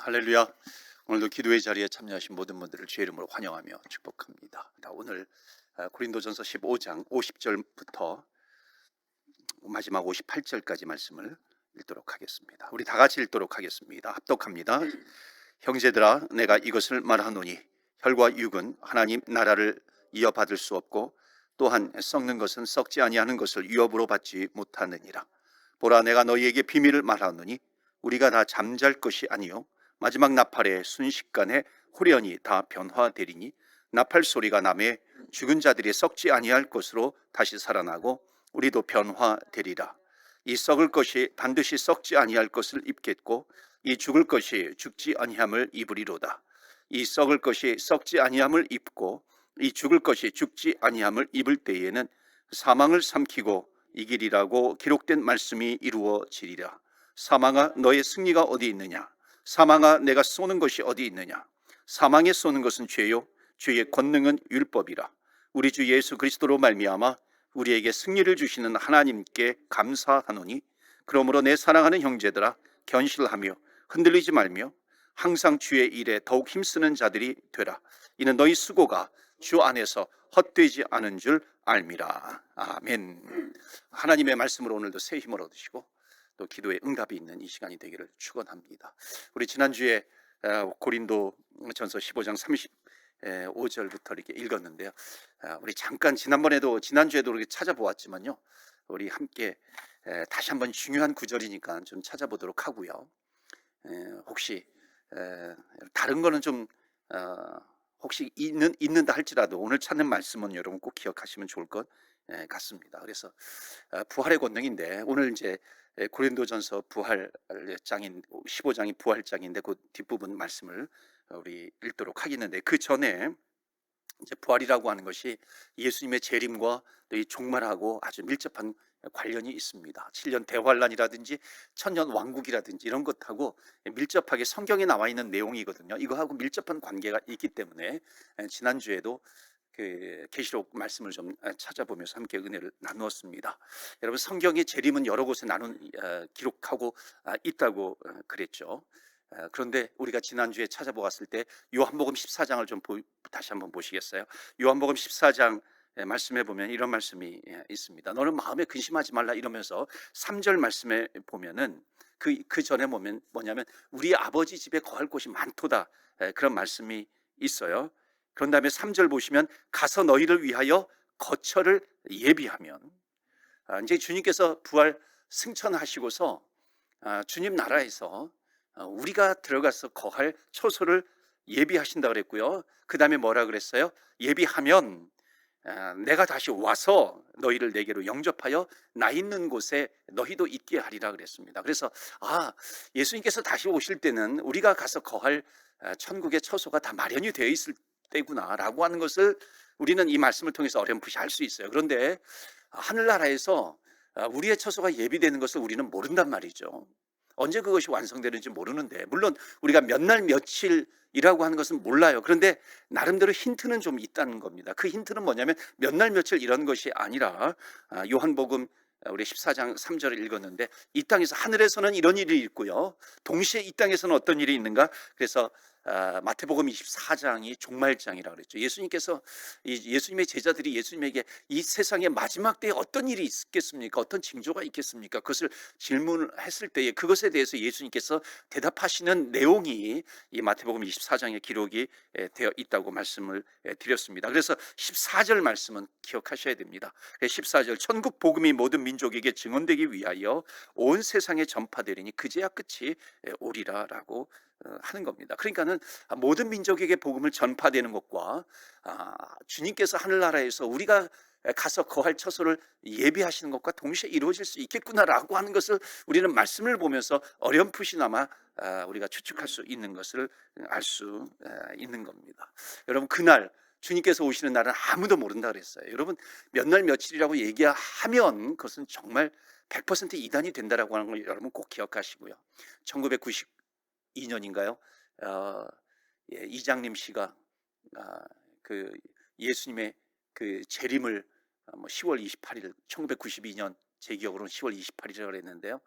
할렐루야. 오늘도 기도의 자리에 참여하신 모든 분들을 주의 이름으로 환영하며 축복합니다. 오늘 고린도전서 15장 50절부터 마지막 58절까지 말씀을 읽도록 하겠습니다. 우리 다 같이 읽도록 하겠습니다. 합독합니다. 형제들아, 내가 이것을 말하노니 혈과 육은 하나님 나라를 이어받을 수 없고 또한 썩는 것은 썩지 아니하는 것을 위협으로 받지 못하느니라. 보라, 내가 너희에게 비밀을 말하노니 우리가 다 잠잘 것이 아니요 마지막 나팔의 순식간에 후련히 다 변화되리니 나팔 소리가 나매 죽은 자들이 썩지 아니할 것으로 다시 살아나고 우리도 변화되리라. 이 썩을 것이 반드시 썩지 아니할 것을 입겠고 이 죽을 것이 죽지 아니함을 입으리로다. 이 썩을 것이 썩지 아니함을 입고 이 죽을 것이 죽지 아니함을 입을 때에는 사망을 삼키고 이기리라고 기록된 말씀이 이루어지리라. 사망아, 너의 승리가 어디 있느냐? 사망아, 내가 쏘는 것이 어디 있느냐? 사망에 쏘는 것은 죄요 죄의 권능은 율법이라. 우리 주 예수 그리스도로 말미암아 우리에게 승리를 주시는 하나님께 감사하노니, 그러므로 내 사랑하는 형제들아, 견실하며 흔들리지 말며 항상 주의 일에 더욱 힘쓰는 자들이 되라. 이는 너희 수고가 주 안에서 헛되지 않은 줄 알미라. 아멘. 하나님의 말씀으로 오늘도 새 힘을 얻으시고 또 기도에 응답이 있는 이 시간이 되기를 축원합니다. 우리 지난주에 고린도전서 15장 35절부터 이렇게 읽었는데요. 우리 잠깐 지난주에도 이렇게 찾아보았지만요. 우리 함께 다시 한번 중요한 구절이니까 좀 찾아보도록 하고요. 혹시 다른 거는 좀 혹시 있는다 할지라도 오늘 찾는 말씀은 여러분 꼭 기억하시면 좋을 것 같습니다. 그래서 부활의 권능인데 오늘 이제 고린도전서 부활장인 15장이 부활장인데 그 뒷부분 말씀을 우리 읽도록 하겠는데, 그 전에 이제 부활이라고 하는 것이 예수님의 재림과 또 이 종말하고 아주 밀접한 관련이 있습니다. 7년 대환란이라든지 천년 왕국이라든지 이런 것하고 밀접하게 성경에 나와 있는 내용이거든요. 이거하고 밀접한 관계가 있기 때문에 지난주에도 그 계시록 말씀을 좀 찾아보면서 함께 은혜를 나누었습니다. 여러분, 성경의 재림은 여러 곳에 기록하고 있다고 그랬죠. 그런데 우리가 지난주에 찾아보았을 때 요한복음 14장을 좀 다시 한번 보시겠어요? 요한복음 14장 말씀에 보면 이런 말씀이 있습니다. 너는 마음에 근심하지 말라 이러면서 3절 말씀에 보면은 그 전에 보면 뭐냐면 우리 아버지 집에 거할 곳이 많도다, 그런 말씀이 있어요. 그런 다음에 3절 보시면 가서 너희를 위하여 거처를 예비하면, 이제 주님께서 부활 승천하시고서 주님 나라에서 우리가 들어가서 거할 처소를 예비하신다 그랬고요. 그 다음에 뭐라 그랬어요? 예비하면 내가 다시 와서 너희를 내게로 영접하여 나 있는 곳에 너희도 있게 하리라 그랬습니다. 그래서 예수님께서 다시 오실 때는 우리가 가서 거할 천국의 처소가 다 마련이 되어 있을 때구나라고 하는 것을 우리는 이 말씀을 통해서 어렴풋이 알 수 있어요. 그런데 하늘나라에서 우리의 처소가 예비되는 것을 우리는 모른단 말이죠. 언제 그것이 완성되는지 모르는데, 물론 우리가 몇 날 며칠이라고 하는 것은 몰라요. 그런데 나름대로 힌트는 좀 있다는 겁니다. 그 힌트는 뭐냐면 몇 날 며칠 이런 것이 아니라 요한복음 우리 14장 3절을 읽었는데, 이 땅에서 하늘에서는 이런 일이 있고요, 동시에 이 땅에서는 어떤 일이 있는가? 그래서 마태복음 24장이 종말장이라고 그랬죠. 예수님의 제자들이 예수님에게 이 세상의 마지막 때에 어떤 일이 있겠습니까? 어떤 징조가 있겠습니까? 그것을 질문을 했을 때에 그것에 대해서 예수님께서 대답하시는 내용이 이 마태복음 24장에 기록이 되어 있다고 말씀을 드렸습니다. 그래서 14절 말씀은 기억하셔야 됩니다. 14절, 천국 복음이 모든 민족에게 증언되기 위하여 온 세상에 전파되리니 그제야 끝이 오리라라고 하는 겁니다. 그러니까는 모든 민족에게 복음을 전파되는 것과 주님께서 하늘나라에서 우리가 가서 거할 처소를 예비하시는 것과 동시에 이루어질 수 있겠구나라고 하는 것을 우리는 말씀을 보면서 어렴풋이나마 우리가 추측할 수 있는 것을 알 수 있는 겁니다. 여러분, 그날 주님께서 오시는 날은 아무도 모른다 그랬어요. 여러분, 몇 날 며칠이라고 얘기하면 그것은 정말 100% 이단이 된다라고 하는 걸 여러분 꼭 기억하시고요. 1992년인가요? 이장림 씨가 그 예수님의 그 재림을 10월 28일 1992년 제 기억으로는 10월 28일이라고 했는데요.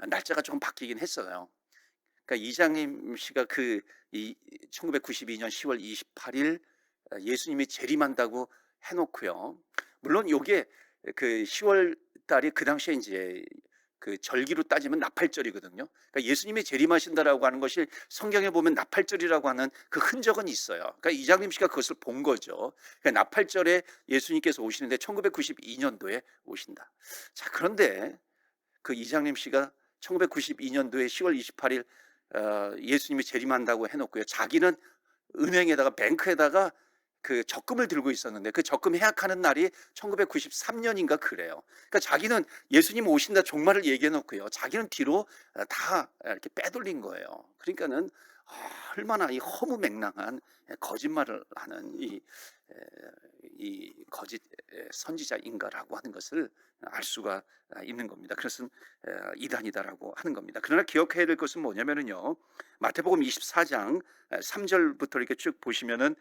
날짜가 조금 바뀌긴 했어요. 그러니까 이장림 씨가 그 1992년 10월 28일 예수님이 재림한다고 해놓고요. 물론 요게 그 10월 달이 그 당시에 이제 그 절기로 따지면 나팔절이거든요. 그러니까 예수님이 재림하신다라고 하는 것이 성경에 보면 나팔절이라고 하는 그 흔적은 있어요. 그러니까 이장림 씨가 그것을 본 거죠. 그러니까 나팔절에 예수님께서 오시는데 1992년도에 오신다. 자, 그런데 그 이장림 씨가 1992년도에 10월 28일 예수님이 재림한다고 해놓고요. 자기는 은행에다가 뱅크에다가 그 적금을 들고 있었는데 그 적금 해약하는 날이 1993년인가 그래요. 그러니까 자기는 예수님 오신다 종말을 얘기해 놓고요. 자기는 뒤로 다 이렇게 빼돌린 거예요. 그러니까는 얼마나 이 허무맹랑한 거짓말을 하는 이 거짓 선지자인가라고 하는 것을 알 수가 있는 겁니다. 그것은 이단이다라고 하는 겁니다. 그러나 기억해야 될 것은 뭐냐면요. 마태복음 24장 3절부터 이렇게 쭉 보시면은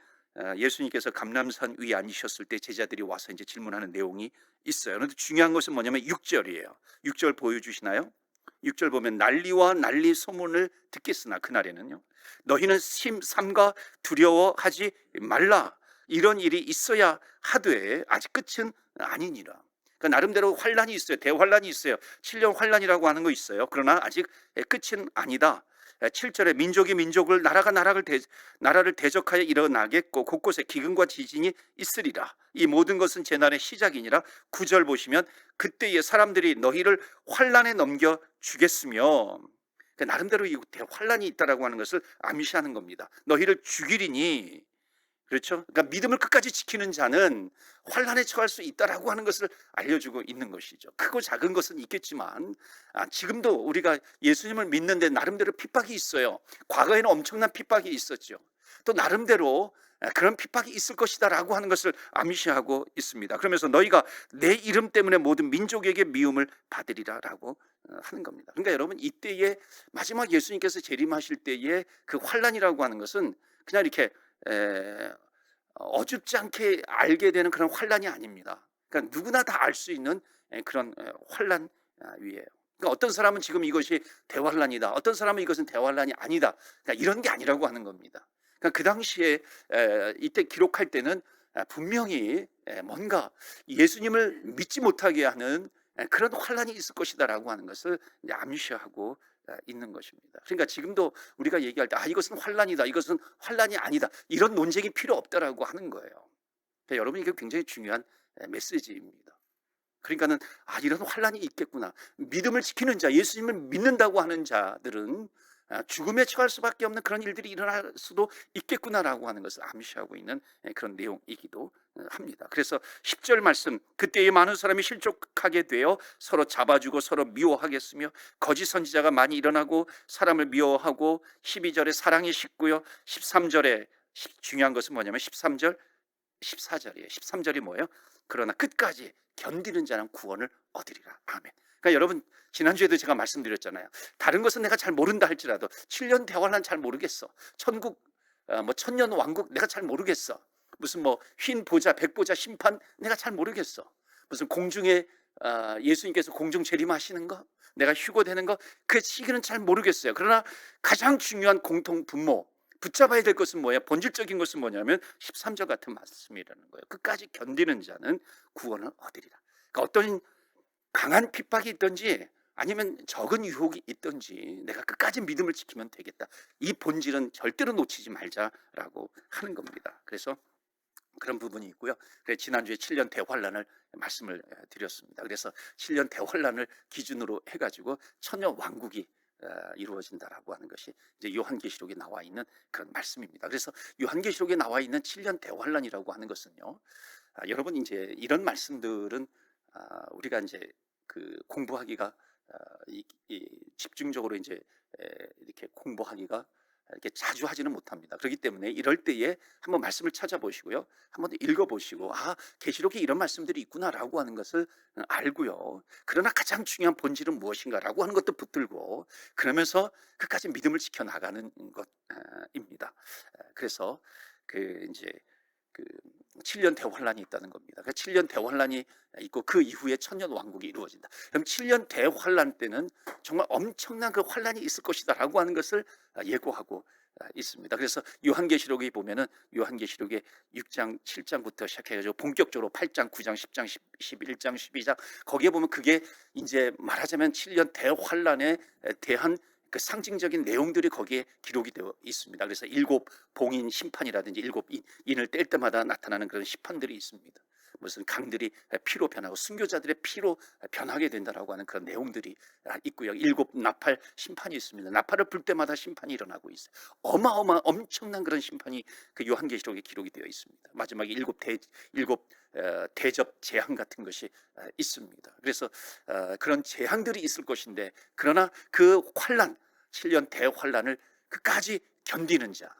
예수님께서 감람산 위에 앉으셨을 때 제자들이 와서 이제 질문하는 내용이 있어요. 그런데 중요한 것은 뭐냐면 6절이에요. 6절 보여주시나요? 6절 보면 난리와 난리 소문을 듣겠으나 그날에는요. 너희는 삼가 두려워하지 말라. 이런 일이 있어야 하되 아직 끝은 아니니라. 그러니까 나름대로 환란이 있어요. 대환란이 있어요. 7년 환란이라고 하는 거 있어요. 그러나 아직 끝은 아니다. 7절에 민족이 민족을 나라가 나라를 대적하여 일어나겠고 곳곳에 기근과 지진이 있으리라. 이 모든 것은 재난의 시작이니라. 9절 보시면 그때에 사람들이 너희를 환란에 넘겨 주겠으며, 그러니까 나름대로 이 대환란이 있다라고 하는 것을 암시하는 겁니다. 너희를 죽이리니, 그렇죠? 그러니까 믿음을 끝까지 지키는 자는 환란에 처할 수 있다라고 하는 것을 알려주고 있는 것이죠. 크고 작은 것은 있겠지만 지금도 우리가 예수님을 믿는데 나름대로 핍박이 있어요. 과거에는 엄청난 핍박이 있었죠. 또 나름대로 그런 핍박이 있을 것이다라고 하는 것을 암시하고 있습니다. 그러면서 너희가 내 이름 때문에 모든 민족에게 미움을 받으리라라고 하는 겁니다. 그러니까 여러분, 이때에 마지막 예수님께서 재림하실 때에 그 환란이라고 하는 것은 그냥 이렇게 어줍지 않게 알게 되는 그런 환란이 아닙니다. 그러니까 누구나 다 알 수 있는 그런 환란 위에요. 그러니까 어떤 사람은 지금 이것이 대환란이다, 어떤 사람은 이것은 대환란이 아니다, 그러니까 이런 게 아니라고 하는 겁니다. 그러니까 그 당시에 이때 기록할 때는 분명히 뭔가 예수님을 믿지 못하게 하는 그런 환란이 있을 것이다라고 하는 것을 암시하고 있는 것입니다. 그러니까 지금도 우리가 얘기할 때 이것은 환란이다, 이것은 환란이 아니다, 이런 논쟁이 필요 없다라고 하는 거예요. 그러니까 여러분, 이게 굉장히 중요한 메시지입니다. 그러니까는 이런 환란이 있겠구나. 믿음을 지키는 자, 예수님을 믿는다고 하는 자들은 죽음에 처할 수밖에 없는 그런 일들이 일어날 수도 있겠구나라고 하는 것을 암시하고 있는 그런 내용이기도 합니다. 그래서 10절 말씀, 그때에 많은 사람이 실족하게 되어 서로 잡아주고 서로 미워하겠으며 거짓 선지자가 많이 일어나고 사람을 미워하고, 12절에 사랑이 식고요. 13절에 중요한 것은 뭐냐면 13절 14절이에요. 13절이 뭐예요? 그러나 끝까지 견디는 자는 구원을 얻으리라. 아멘. 그러니까 여러분, 지난주에도 제가 말씀드렸잖아요. 다른 것은 내가 잘 모른다 할지라도 7년 대환란 잘 모르겠어. 천국 뭐 천년 왕국 내가 잘 모르겠어. 무슨 뭐 흰 보좌 백보좌 심판 내가 잘 모르겠어. 무슨 공중에 예수님께서 공중 재림하시는 거, 내가 휴거되는 거, 그 시기는 잘 모르겠어요. 그러나 가장 중요한 공통 분모, 붙잡아야 될 것은 뭐예요? 본질적인 것은 뭐냐면 13절 같은 말씀이라는 거예요. 끝까지 견디는 자는 구원을 얻으리라. 그러니까 어떤 강한 핍박이 있든지 아니면 적은 유혹이 있든지 내가 끝까지 믿음을 지키면 되겠다. 이 본질은 절대로 놓치지 말자라고 하는 겁니다. 그래서 그런 부분이 있고요. 그래서 지난주에 7년 대환란을 말씀을 드렸습니다. 그래서 7년 대환란을 기준으로 해가지고 천년 왕국이 이루어진다라고 하는 것이 이제 요한계시록에 나와 있는 그런 말씀입니다. 그래서 요한계시록에 나와 있는 7년 대환란이라고 하는 것은요, 여러분 이제 이런 말씀들은 우리가 이제 그 공부하기가 집중적으로 이제 이렇게 공부하기가 이렇게 자주 하지는 못합니다. 그렇기 때문에 이럴 때에 한번 말씀을 찾아보시고요, 한번 읽어보시고 계시록에 이런 말씀들이 있구나라고 하는 것을 알고요. 그러나 가장 중요한 본질은 무엇인가라고 하는 것도 붙들고 그러면서 끝까지 믿음을 지켜 나가는 것입니다. 그래서 그 이제 그 7년 대환란이 있다는 겁니다. 그러니까 7년 대환란이 있고 그 이후에 천년 왕국이 이루어진다. 그럼 7년 대환란 때는 정말 엄청난 그 환란이 있을 것이다라고 하는 것을 예고하고 있습니다. 그래서 요한계시록에 보면은 요한계시록의 6장, 7장부터 시작해가지고 본격적으로 8장, 9장, 10장, 11장, 12장 거기에 보면 그게 이제 말하자면 7년 대환란에 대한 그 상징적인 내용들이 거기에 기록이 되어 있습니다. 그래서 7봉인 심판이라든지 7인을 뗄 때마다 나타나는 그런 심판들이 있습니다. 무슨 강들이 피로 변하고 순교자들의 피로 변하게 된다라고 하는 그런 내용들이 있고요. 7 나팔 심판이 있습니다. 나팔을 불 때마다 심판이 일어나고 있어요. 어마어마한 엄청난 그런 심판이 그 요한계시록에 기록이 되어 있습니다. 마지막에 7 대접 재앙 같은 것이 있습니다. 그래서 그런 재앙들이 있을 것인데 그러나 그 환란 7년 대환란을 끝까지 견디는 자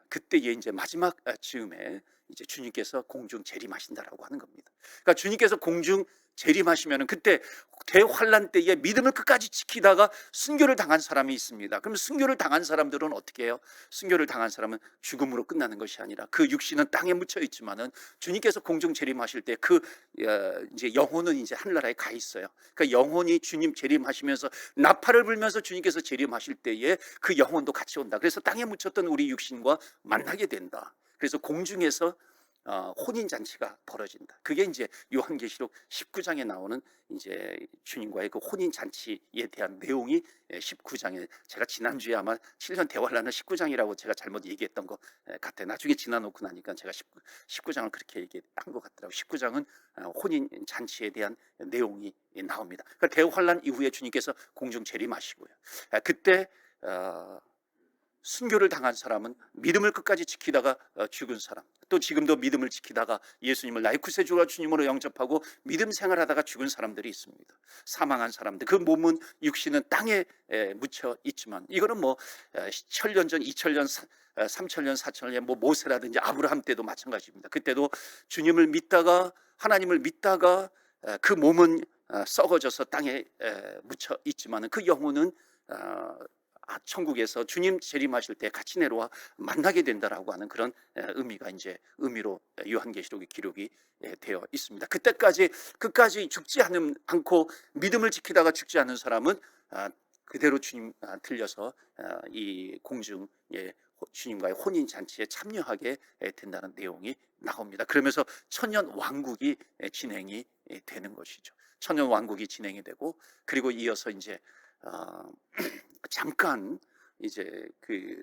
그때에 이제 마지막 즈음에 이제 주님께서 공중 재림하신다라고 하는 겁니다. 그러니까 주님께서 공중 재림하시면은 그때 대환란 때에 믿음을 끝까지 지키다가 순교를 당한 사람이 있습니다. 그럼 순교를 당한 사람들은 어떻게 해요? 순교를 당한 사람은 죽음으로 끝나는 것이 아니라 그 육신은 땅에 묻혀 있지만은 주님께서 공중 재림하실 때 그 이제 영혼은 이제 하늘나라에 가 있어요. 그러니까 영혼이 주님 재림하시면서 나팔을 불면서 주님께서 재림하실 때에 그 영혼도 같이 온다. 그래서 땅에 묻혔던 우리 육신과 만나게 된다. 그래서 공중에서 혼인 잔치가 벌어진다. 그게 이제 요한계시록 19장에 나오는 이제 주님과의 그 혼인 잔치에 대한 내용이 19장에 제가 지난주에 아마 7년 대환란은 19장이라고 제가 잘못 얘기했던 것 같아요. 나중에 지나놓고 나니까 제가 19장을 그렇게 얘기한 것 같더라고요. 19장은 혼인 잔치에 대한 내용이 나옵니다. 그러니까 대환란 이후에 주님께서 공중 재림하시고요. 그때 순교를 당한 사람은 믿음을 끝까지 지키다가 죽은 사람, 또 지금도 믿음을 지키다가 예수님을 나의 구세주와 주님으로 영접하고 믿음 생활하다가 죽은 사람들이 있습니다. 사망한 사람들, 그 몸은 육신은 땅에 묻혀 있지만 이거는 뭐 1000년 전, 2000년, 3000년, 4000년 뭐 모세라든지 아브라함 때도 마찬가지입니다. 그때도 주님을 믿다가 하나님을 믿다가 그 몸은 썩어져서 땅에 묻혀 있지만 그 영혼은 천국에서 주님 재림하실 때 같이 내려와 만나게 된다라고 하는 그런 의미가 이제 의미로 요한계시록의 기록이 되어 있습니다. 그때까지 끝까지 죽지 않고 믿음을 지키다가 죽지 않은 사람은 그대로 주님 들려서 이 공중에 주님과의 혼인 잔치에 참여하게 된다는 내용이 나옵니다. 그러면서 천년 왕국이 진행이 되는 것이죠. 천년 왕국이 진행이 되고 그리고 이어서 이제 잠깐 이제 그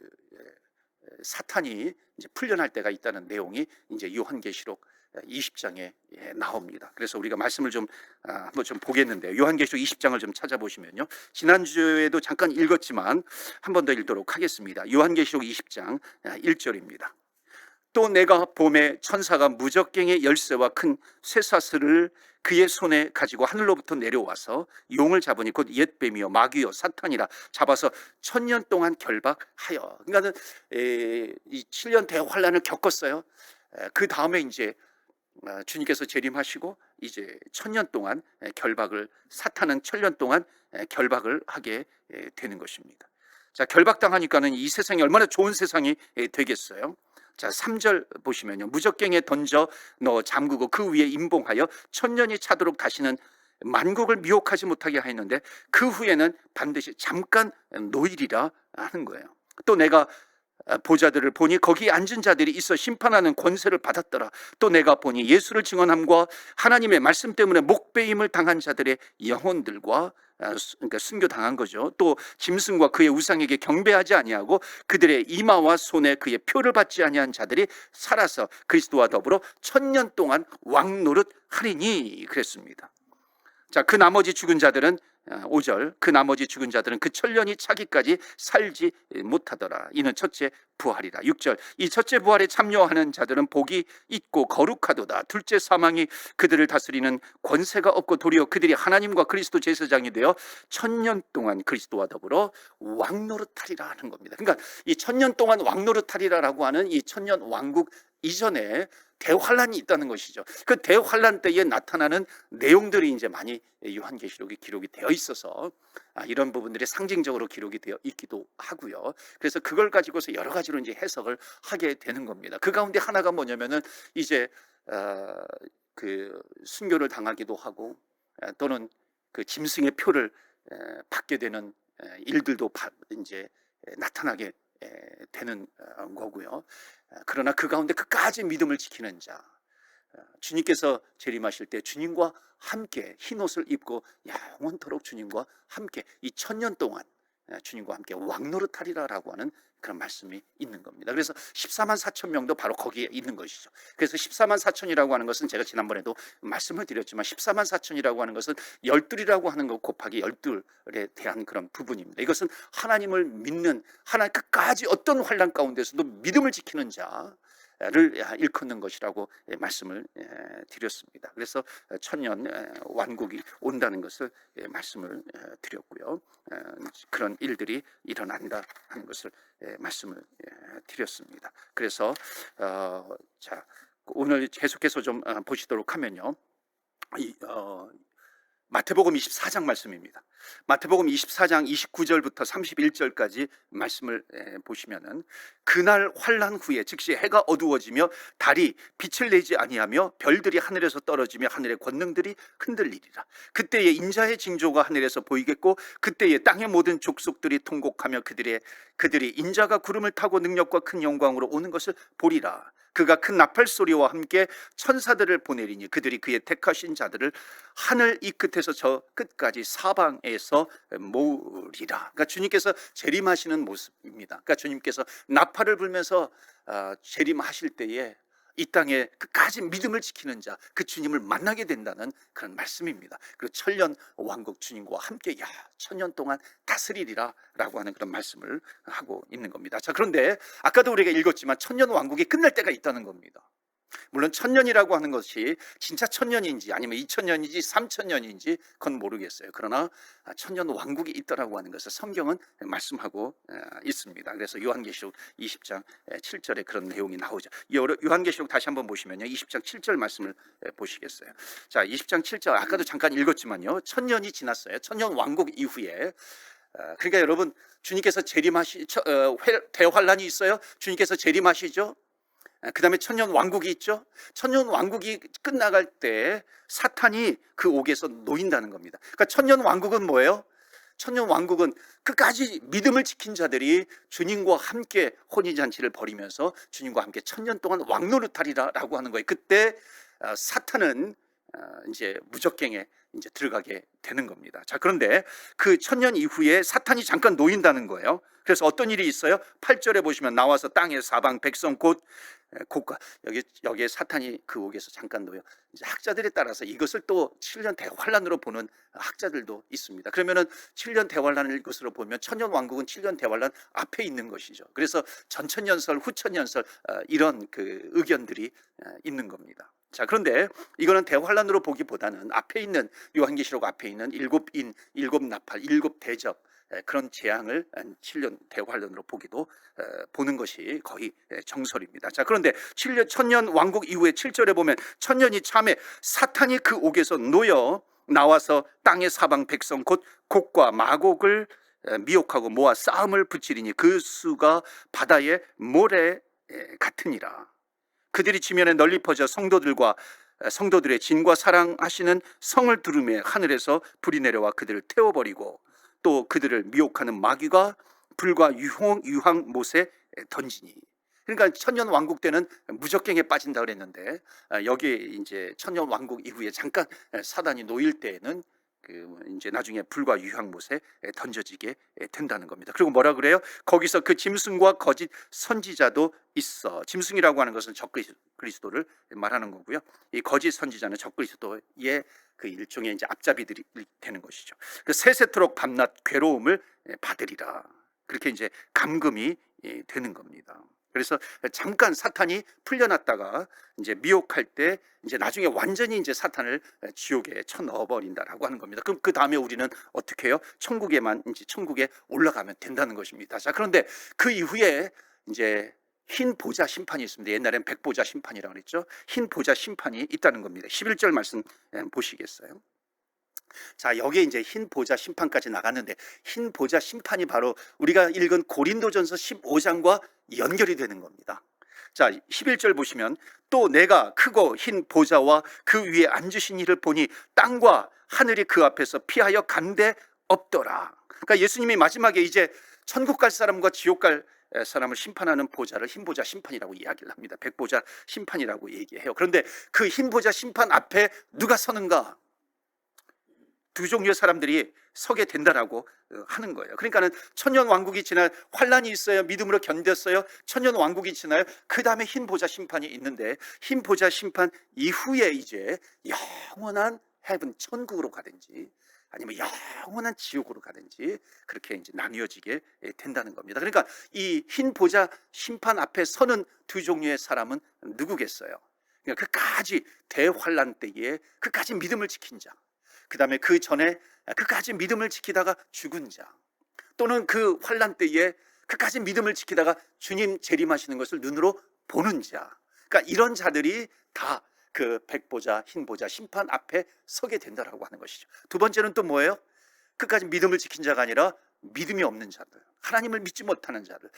사탄이 이제 풀려날 때가 있다는 내용이 이제 요한계시록 20장에 나옵니다. 그래서 우리가 말씀을 좀 한번 좀 보겠는데요. 요한계시록 20장을 좀 찾아보시면요. 지난주에도 잠깐 읽었지만 한 번 더 읽도록 하겠습니다. 요한계시록 20장 1절입니다. 또 내가 봄에 천사가 무적갱의 열쇠와 큰 쇠사슬을 그의 손에 가지고 하늘로부터 내려와서 용을 잡으니 곧 옛뱀이요 마귀요 사탄이라 잡아서 1000년 동안 결박하여. 그러니까는 이 7년 대환란을 겪었어요. 그 다음에 이제 주님께서 재림하시고 이제 1000년 동안 결박을 사탄은 1000년 동안 결박을 하게 되는 것입니다. 자, 결박당하니까는 이 세상이 얼마나 좋은 세상이 되겠어요. 자, 3절 보시면요. 무적갱에 던져 넣어 잠그고 그 위에 임봉하여 1000년이 차도록 다시는 만국을 미혹하지 못하게 하였는데 그 후에는 반드시 잠깐 노일이라 하는 거예요. 또 내가 보자들을 보니 거기 앉은 자들이 있어 심판하는 권세를 받았더라. 또 내가 보니 예수를 증언함과 하나님의 말씀 때문에 목배임을 당한 자들의 영혼들과 그러니까 순교당한 거죠. 또 짐승과 그의 우상에게 경배하지 아니하고 그들의 이마와 손에 그의 표를 받지 아니한 자들이 살아서 그리스도와 더불어 1000년 동안 왕노릇 하리니 그랬습니다. 자, 그 나머지 죽은 자들은 5절 그 나머지 죽은 자들은 그 1000년이 차기까지 살지 못하더라. 이는 첫째 부활이라. 6절 이 첫째 부활에 참여하는 자들은 복이 있고 거룩하도다. 둘째 사망이 그들을 다스리는 권세가 없고 도리어 그들이 하나님과 그리스도 제사장이 되어 1000년 동안 그리스도와 더불어 왕노릇하리라 하는 겁니다. 그러니까 이 1000년 동안 왕노릇하리라라고 하는 이 1000년 왕국 이전에 대환란이 있다는 것이죠. 그 대환란 때에 나타나는 내용들이 이제 많이 요한계시록에 기록이 되어 있어서 이런 부분들이 상징적으로 기록이 되어 있기도 하고요. 그래서 그걸 가지고서 여러 가지로 이제 해석을 하게 되는 겁니다. 그 가운데 하나가 뭐냐면은 이제 그 순교를 당하기도 하고 또는 그 짐승의 표를 받게 되는 일들도 이제 나타나게 되는 거고요. 그러나 그 가운데 끝까지 믿음을 지키는 자, 주님께서 재림하실 때 주님과 함께 흰옷을 입고 영원토록 주님과 함께 이 1000년 동안 주님과 함께 왕노릇하리라라고 하는 그런 말씀이 있는 겁니다. 그래서 14만 4천 명도 바로 거기에 있는 것이죠. 그래서 14만 4천이라고 하는 것은 제가 지난번에도 말씀을 드렸지만 14만 4천이라고 하는 것은 12이라고 하는 것 곱하기 12에 대한 그런 부분입니다. 이것은 하나님을 믿는, 하나님 끝까지 어떤 환난 가운데서도 믿음을 지키는 자를 일컫는 것이라고 말씀을 드렸습니다. 그래서 1000년 완국이 온다는 것을 말씀을 드렸고요. 그런 일들이 일어난다 하는 것을 말씀을 드렸습니다. 그래서 자, 오늘 계속해서 좀 보시도록 하면요. 마태복음 24장 말씀입니다. 마태복음 24장 29절부터 31절까지 말씀을 보시면은 그날 환난 후에 즉시 해가 어두워지며 달이 빛을 내지 아니하며 별들이 하늘에서 떨어지며 하늘의 권능들이 흔들리리라. 그때에 인자의 징조가 하늘에서 보이겠고 그때에 땅의 모든 족속들이 통곡하며 그들이 인자가 구름을 타고 능력과 큰 영광으로 오는 것을 보리라. 그가 큰 나팔 소리와 함께 천사들을 보내리니 그들이 그의 택하신 자들을 하늘 이 끝에서 저 끝까지 사방에서 모으리라. 그러니까 주님께서 재림하시는 모습입니다. 그러니까 주님께서 나팔을 불면서 재림하실 때에 이 땅에 끝까지 믿음을 지키는 자, 그 주님을 만나게 된다는 그런 말씀입니다. 그리고 1000년 왕국 주님과 함께 1000년 동안 다스리리라 라고 하는 그런 말씀을 하고 있는 겁니다. 자, 그런데 아까도 우리가 읽었지만 1000년 왕국이 끝날 때가 있다는 겁니다. 물론 1000년이라고 하는 것이 진짜 1000년인지 아니면 2000년인지 3000년인지 그건 모르겠어요. 그러나 1000년 왕국이 있다라고 하는 것을 성경은 말씀하고 있습니다. 그래서 요한계시록 20장 7절에 그런 내용이 나오죠. 요한계시록 다시 한번 보시면요, 20장 7절 말씀을 보시겠어요. 자, 20장 7절 아까도 잠깐 읽었지만요, 1000년이 지났어요. 1000년 왕국 이후에 그러니까 여러분, 주님께서 대환란이 있어요. 주님께서 재림하시죠. 그 다음에 1000년 왕국이 있죠. 1000년 왕국이 끝나갈 때 사탄이 그 옥에서 놓인다는 겁니다. 그러니까 1000년 왕국은 뭐예요? 1000년 왕국은 끝까지 믿음을 지킨 자들이 주님과 함께 혼인잔치를 벌이면서 주님과 함께 1000년 동안 왕노릇하리라라고 하는 거예요. 그때 사탄은 이제 무적갱에 이제 들어가게 되는 겁니다. 자, 그런데 그 1000년 이후에 사탄이 잠깐 놓인다는 거예요. 그래서 어떤 일이 있어요? 8절에 보시면 나와서 땅의 사방 백성 곧과 여기에 사탄이 그 옥에서 잠깐 놓여. 이제 학자들에 따라서 이것을 또 7년 대환란으로 보는 학자들도 있습니다. 그러면은 7년 대환란을 것으로 보면 1000년 왕국은 7년 대환란 앞에 있는 것이죠. 그래서 전천년설, 후천년설 이런 그 의견들이 있는 겁니다. 자, 그런데 이거는 대환란으로 보기보다는 앞에 있는 요한계시록 앞에 있는 7인, 7나팔, 7대접 그런 재앙을 7년 대환란으로 보는 것이 거의 정설입니다. 자, 그런데 1000년 왕국 이후에 7절에 보면 1000년이 참에 사탄이 그 옥에서 놓여 나와서 땅의 사방 백성 곧 곡과 마곡을 미혹하고 모아 싸움을 붙이리니 그 수가 바다의 모래 같으니라. 그들이 지면에 널리 퍼져 성도들의 진과 사랑하시는 성을 두루매 하늘에서 불이 내려와 그들을 태워버리고 또 그들을 미혹하는 마귀가 불과 유황못에 던지니. 그러니까 1000년 왕국 때는 무적갱에 빠진다 그랬는데 여기에 이제 1000년 왕국 이후에 잠깐 사단이 놓일 때에는 이제 나중에 불과 유황못에 던져지게 된다는 겁니다. 그리고 뭐라 그래요? 거기서 그 짐승과 거짓 선지자도 있어. 짐승이라고 하는 것은 적그리스도를 말하는 거고요. 이 거짓 선지자는 적그리스도의 그 일종의 이제 앞잡이들이 되는 것이죠. 그 세세토록 밤낮 괴로움을 받으리라. 그렇게 이제 감금이 되는 겁니다. 그래서 잠깐 사탄이 풀려났다가 이제 미혹할 때 이제 나중에 완전히 이제 사탄을 지옥에 쳐넣어 버린다라고 하는 겁니다. 그럼 그 다음에 우리는 어떻게 해요? 천국에 올라가면 된다는 것입니다. 자, 그런데 그 이후에 이제 흰 보좌 심판이 있습니다. 옛날엔 백보좌 심판이라고 그랬죠. 흰 보좌 심판이 있다는 겁니다. 11절 말씀 보시겠어요? 자, 여기에 이제 흰 보좌 심판까지 나갔는데, 흰 보좌 심판이 바로 우리가 읽은 고린도전서 15장과 연결이 되는 겁니다. 자, 11절 보시면, 또 내가 크고 흰 보좌와 그 위에 앉으신 이를 보니 땅과 하늘이 그 앞에서 피하여 간데 없더라. 그러니까 예수님이 마지막에 이제 천국 갈 사람과 지옥 갈 사람을 심판하는 보좌를 흰 보좌 심판이라고 이야기를 합니다. 백보좌 심판이라고 얘기해요. 그런데 그 흰 보좌 심판 앞에 누가 서는가? 두 종류의 사람들이 서게 된다라고 하는 거예요. 그러니까는 천년 왕국이 지나 환란이 있어요. 믿음으로 견뎠어요. 천년 왕국이 지나요. 그 다음에 흰 보좌 심판이 있는데, 흰 보좌 심판 이후에 이제 영원한 헤븐 천국으로 가든지 아니면 영원한 지옥으로 가든지 그렇게 이제 나뉘어지게 된다는 겁니다. 그러니까 이 흰 보좌 심판 앞에 서는 두 종류의 사람은 누구겠어요? 그러니까 그까지 대환란 때에 그까지 믿음을 지킨 자, 그 다음에 그 전에 그까지 믿음을 지키다가 죽은 자, 또는 그 환란 때에 그까지 믿음을 지키다가 주님 재림하시는 것을 눈으로 보는 자, 그러니까 이런 자들이 다 그 백보좌 흰보좌 심판 앞에 서게 된다라고 하는 것이죠. 두 번째는 또 뭐예요? 그까지 믿음을 지킨 자가 아니라 믿음이 없는 자들, 하나님을 믿지 못하는 자들,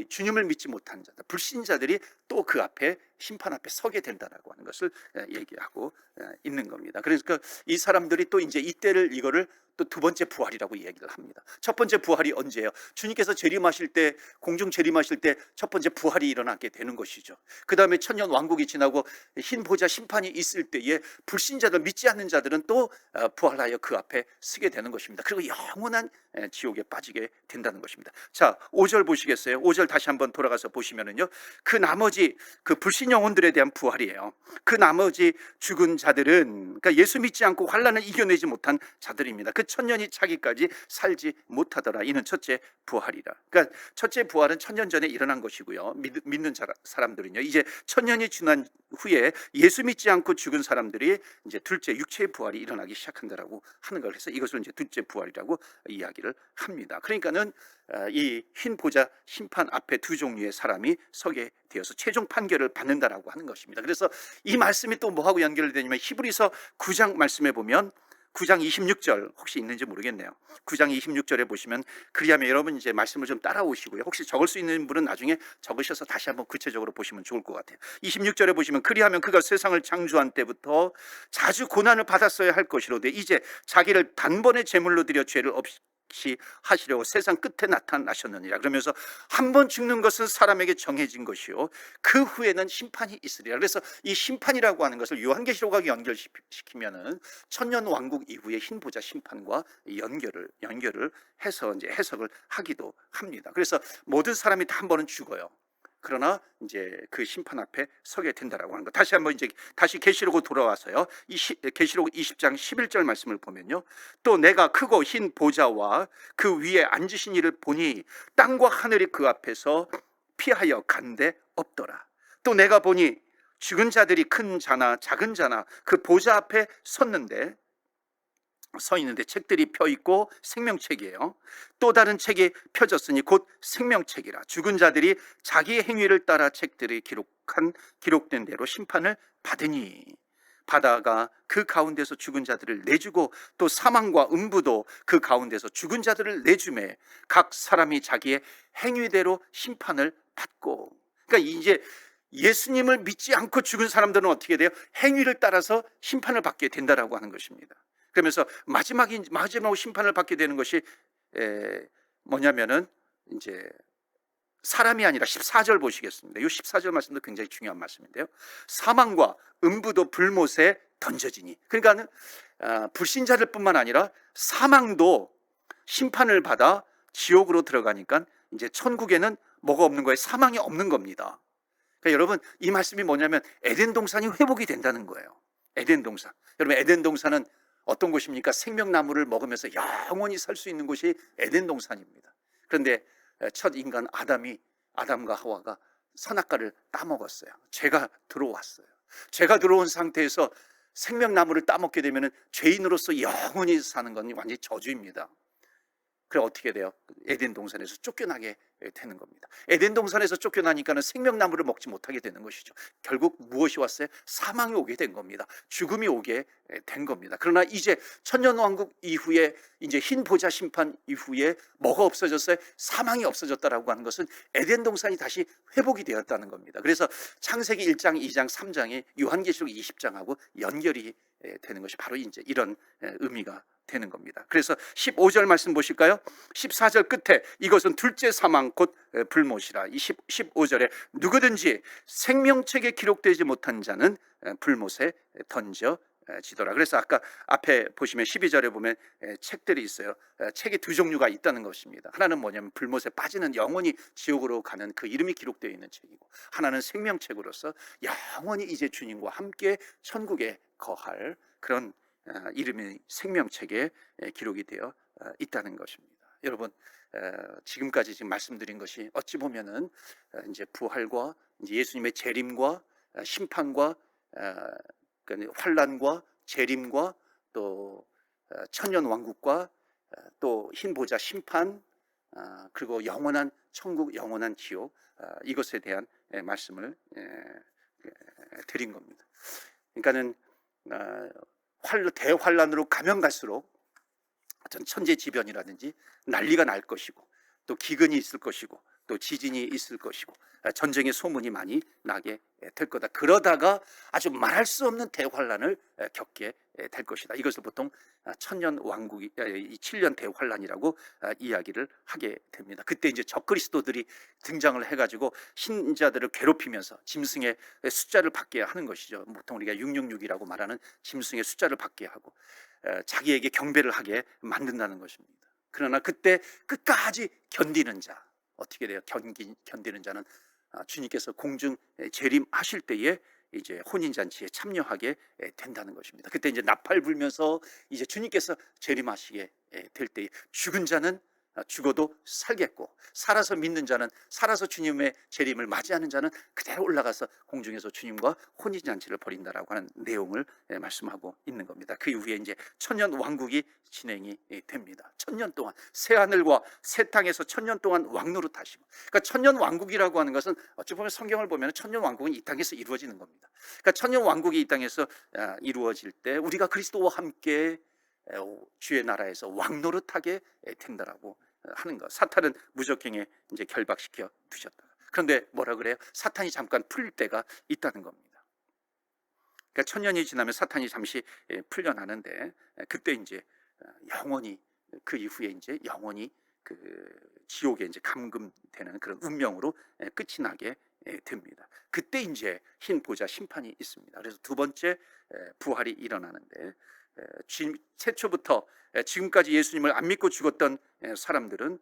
주님을 믿지 못하는 자들, 불신자들이 또 그 앞에 심판 앞에 서게 된다라고 하는 것을 얘기하고 있는 겁니다. 그러니까 이 사람들이 또 이제 이때를 이거를 또 두 번째 부활이라고 얘기를 합니다. 첫 번째 부활이 언제예요? 주님께서 재림하실 때, 공중 재림하실 때 첫 번째 부활이 일어나게 되는 것이죠. 그 다음에 천년 왕국이 지나고 흰 보좌 심판이 있을 때에 불신자들, 믿지 않는 자들은 또 부활하여 그 앞에 서게 되는 것입니다. 그리고 영원한 지옥에 빠지게 된다는 것입니다. 자, 5절 보시겠어요? 5절 다시 한번 돌아가서 보시면은요, 그 나머지 그 불신 영혼들에 대한 부활이에요. 그 나머지 죽은 자들은, 그러니까 예수 믿지 않고 환란을 이겨내지 못한 자들입니다. 그 천년이 차기까지 살지 못하더라. 이는 첫째 부활이라. 그러니까 첫째 부활은 천년 전에 일어난 것이고요, 믿는 사람들은요, 이제 천년이 지난 후에 예수 믿지 않고 죽은 사람들이 이제 둘째 육체의 부활이 일어나기 시작한다라고 하는 걸 해서 이것을 이제 둘째 부활이라고 이야기를 합니다. 그러니까는 이 흰 보좌 심판 앞에 두 종류의 사람이 서게 되어서 최종 판결을 받는다라고 하는 것입니다. 그래서 이 말씀이 또 뭐하고 연결되냐면, 히브리서 9장 말씀에 보면 9장 26절 혹시 있는지 모르겠네요. 9장 26절에 보시면, 그리하면 여러분 이제 말씀을 좀 따라오시고요, 혹시 적을 수 있는 분은 나중에 적으셔서 다시 한번 구체적으로 보시면 좋을 것 같아요. 26절에 보시면, 그리하면 그가 세상을 창조한 때부터 자주 고난을 받았어야 할 것이로되 이제 자기를 단번에 제물로 드려 죄를 없이 하시려고 세상 끝에 나타나셨느니라. 그러면서 한 번 죽는 것은 사람에게 정해진 것이요 그 후에는 심판이 있으리라. 그래서 이 심판이라고 하는 것을 요한계시록하고 연결시키면은 천년 왕국 이후의 흰 보좌 심판과 연결을 해서 이제 해석을 하기도 합니다. 그래서 모든 사람이 다 한 번은 죽어요. 그러나 이제 그 심판 앞에 서게 된다라고 하는 것. 다시 한번 이제 다시 계시록으로 돌아와서요, 계시록 20장 11절 말씀을 보면요, 또 내가 크고 흰 보좌와 그 위에 앉으신 이를 보니 땅과 하늘이 그 앞에서 피하여 간데 없더라. 또 내가 보니 죽은 자들이 큰 자나 작은 자나 그 보좌 앞에 서 있는데 책들이 펴 있고 생명책이에요. 또 다른 책이 펴졌으니 곧 생명책이라. 죽은 자들이 자기의 행위를 따라 책들이 기록된 대로 심판을 받으니, 바다가 그 가운데서 죽은 자들을 내주고 또 사망과 음부도 그 가운데서 죽은 자들을 내주매 각 사람이 자기의 행위대로 심판을 받고. 그러니까 이제 예수님을 믿지 않고 죽은 사람들은 어떻게 돼요? 행위를 따라서 심판을 받게 된다라고 하는 것입니다. 그러면서 마지막 심판을 받게 되는 것이 뭐냐면은 이제 사람이 아니라 14절 보시겠습니다. 이 14절 말씀도 굉장히 중요한 말씀인데요, 사망과 음부도 불못에 던져지니. 그러니까 불신자들 뿐만 아니라 사망도 심판을 받아 지옥으로 들어가니까 이제 천국에는 뭐가 없는 거예요? 사망이 없는 겁니다. 그러니까 여러분, 이 말씀이 뭐냐면 에덴 동산이 회복이 된다는 거예요. 에덴 동산. 여러분, 에덴 동산은 어떤 곳입니까? 생명나무를 먹으면서 영원히 살 수 있는 곳이 에덴 동산입니다. 그런데 첫 인간 아담과 하와가 선악과를 따먹었어요. 죄가 들어왔어요. 죄가 들어온 상태에서 생명나무를 따먹게 되면 죄인으로서 영원히 사는 건 완전히 저주입니다. 그래 어떻게 돼요? 에덴 동산에서 쫓겨나게 되는 겁니다. 에덴 동산에서 쫓겨나니까는 생명나무를 먹지 못하게 되는 것이죠. 결국 무엇이 왔어요? 사망이 오게 된 겁니다. 죽음이 오게 된 겁니다. 그러나 이제 천년왕국 이후에 이제 흰 보좌 심판 이후에 뭐가 없어졌어요? 사망이 없어졌다라고 하는 것은 에덴 동산이 다시 회복이 되었다는 겁니다. 그래서 창세기 1장, 2장, 3장이 요한계시록 20장하고 연결이 되는 것이 바로 이제 이런 의미가 되는 겁니다. 그래서 15절 말씀 보실까요? 14절 끝에 이것은 둘째 사망 곧 불못이라. 이 15절에 누구든지 생명책에 기록되지 못한 자는 불못에 던져지더라. 그래서 아까 앞에 보시면 12절에 보면 책들이 있어요. 책이 두 종류가 있다는 것입니다. 하나는 뭐냐면 불못에 빠지는 영원히 지옥으로 가는 그 이름이 기록되어 있는 책이고, 하나는 생명책으로서 영원히 이제 주님과 함께 천국에 거할 그런 이름이 생명책에 기록이 되어 있다는 것입니다. 여러분, 지금까지 지금 말씀드린 것이 어찌 보면은 이제 부활과 이제 예수님의 재림과 심판과 환란과 재림과 또 천년 왕국과 또 흰 보좌 심판, 그리고 영원한 천국, 영원한 지옥, 이것에 대한 말씀을 드린 겁니다. 그러니까는 대환란으로 가면 갈수록 어떤 천재지변이라든지 난리가 날 것이고, 또 기근이 있을 것이고, 또 지진이 있을 것이고, 전쟁의 소문이 많이 나게 될 거다. 그러다가 아주 말할 수 없는 대환란을 겪게 될 것이다. 이것을 보통 천년 왕국이 7년 대환란이라고 이야기를 하게 됩니다. 그때 이제 적그리스도들이 등장을 해가지고 신자들을 괴롭히면서 짐승의 숫자를 받게 하는 것이죠. 보통 우리가 666이라고 말하는 짐승의 숫자를 받게 하고 자기에게 경배를 하게 만든다는 것입니다. 그러나 그때 끝까지 견디는 자, 어떻게 돼요? 견디는 자는 주님께서 공중 재림하실 때에 이제 혼인잔치에 참여하게 된다는 것입니다. 그때 이제 나팔 불면서 이제 주님께서 재림하시게 될 때에 죽은 자는 죽어도 살겠고, 살아서 믿는 자는, 살아서 주님의 재림을 맞이하는 자는 그대로 올라가서 공중에서 주님과 혼인잔치를 벌인다라고 하는 내용을 말씀하고 있는 겁니다. 그 이후에 이제 천년 왕국이 진행이 됩니다. 천년 동안 새 하늘과 새 땅에서 천년 동안 왕노릇 하시고, 그러니까 천년 왕국이라고 하는 것은 어찌 보면 성경을 보면 천년 왕국은 이 땅에서 이루어지는 겁니다. 그러니까 천년 왕국이 이 땅에서 이루어질 때 우리가 그리스도와 함께 주의 나라에서 왕노릇하게 된다라고 하는 것. 사탄은 무적행에 이제 결박시켜 두셨다. 그런데 뭐라 그래요? 사탄이 잠깐 풀릴 때가 있다는 겁니다. 그러니까 천년이 지나면 사탄이 잠시 풀려나는데, 그때 이제 영원히, 그 이후에 이제 영원히 그 지옥에 이제 감금되는 그런 운명으로 끝이 나게 됩니다. 그때 이제 흰 보좌 심판이 있습니다. 그래서 두 번째 부활이 일어나는데, 최초부터 지금까지 예수님을 안 믿고 죽었던 사람들은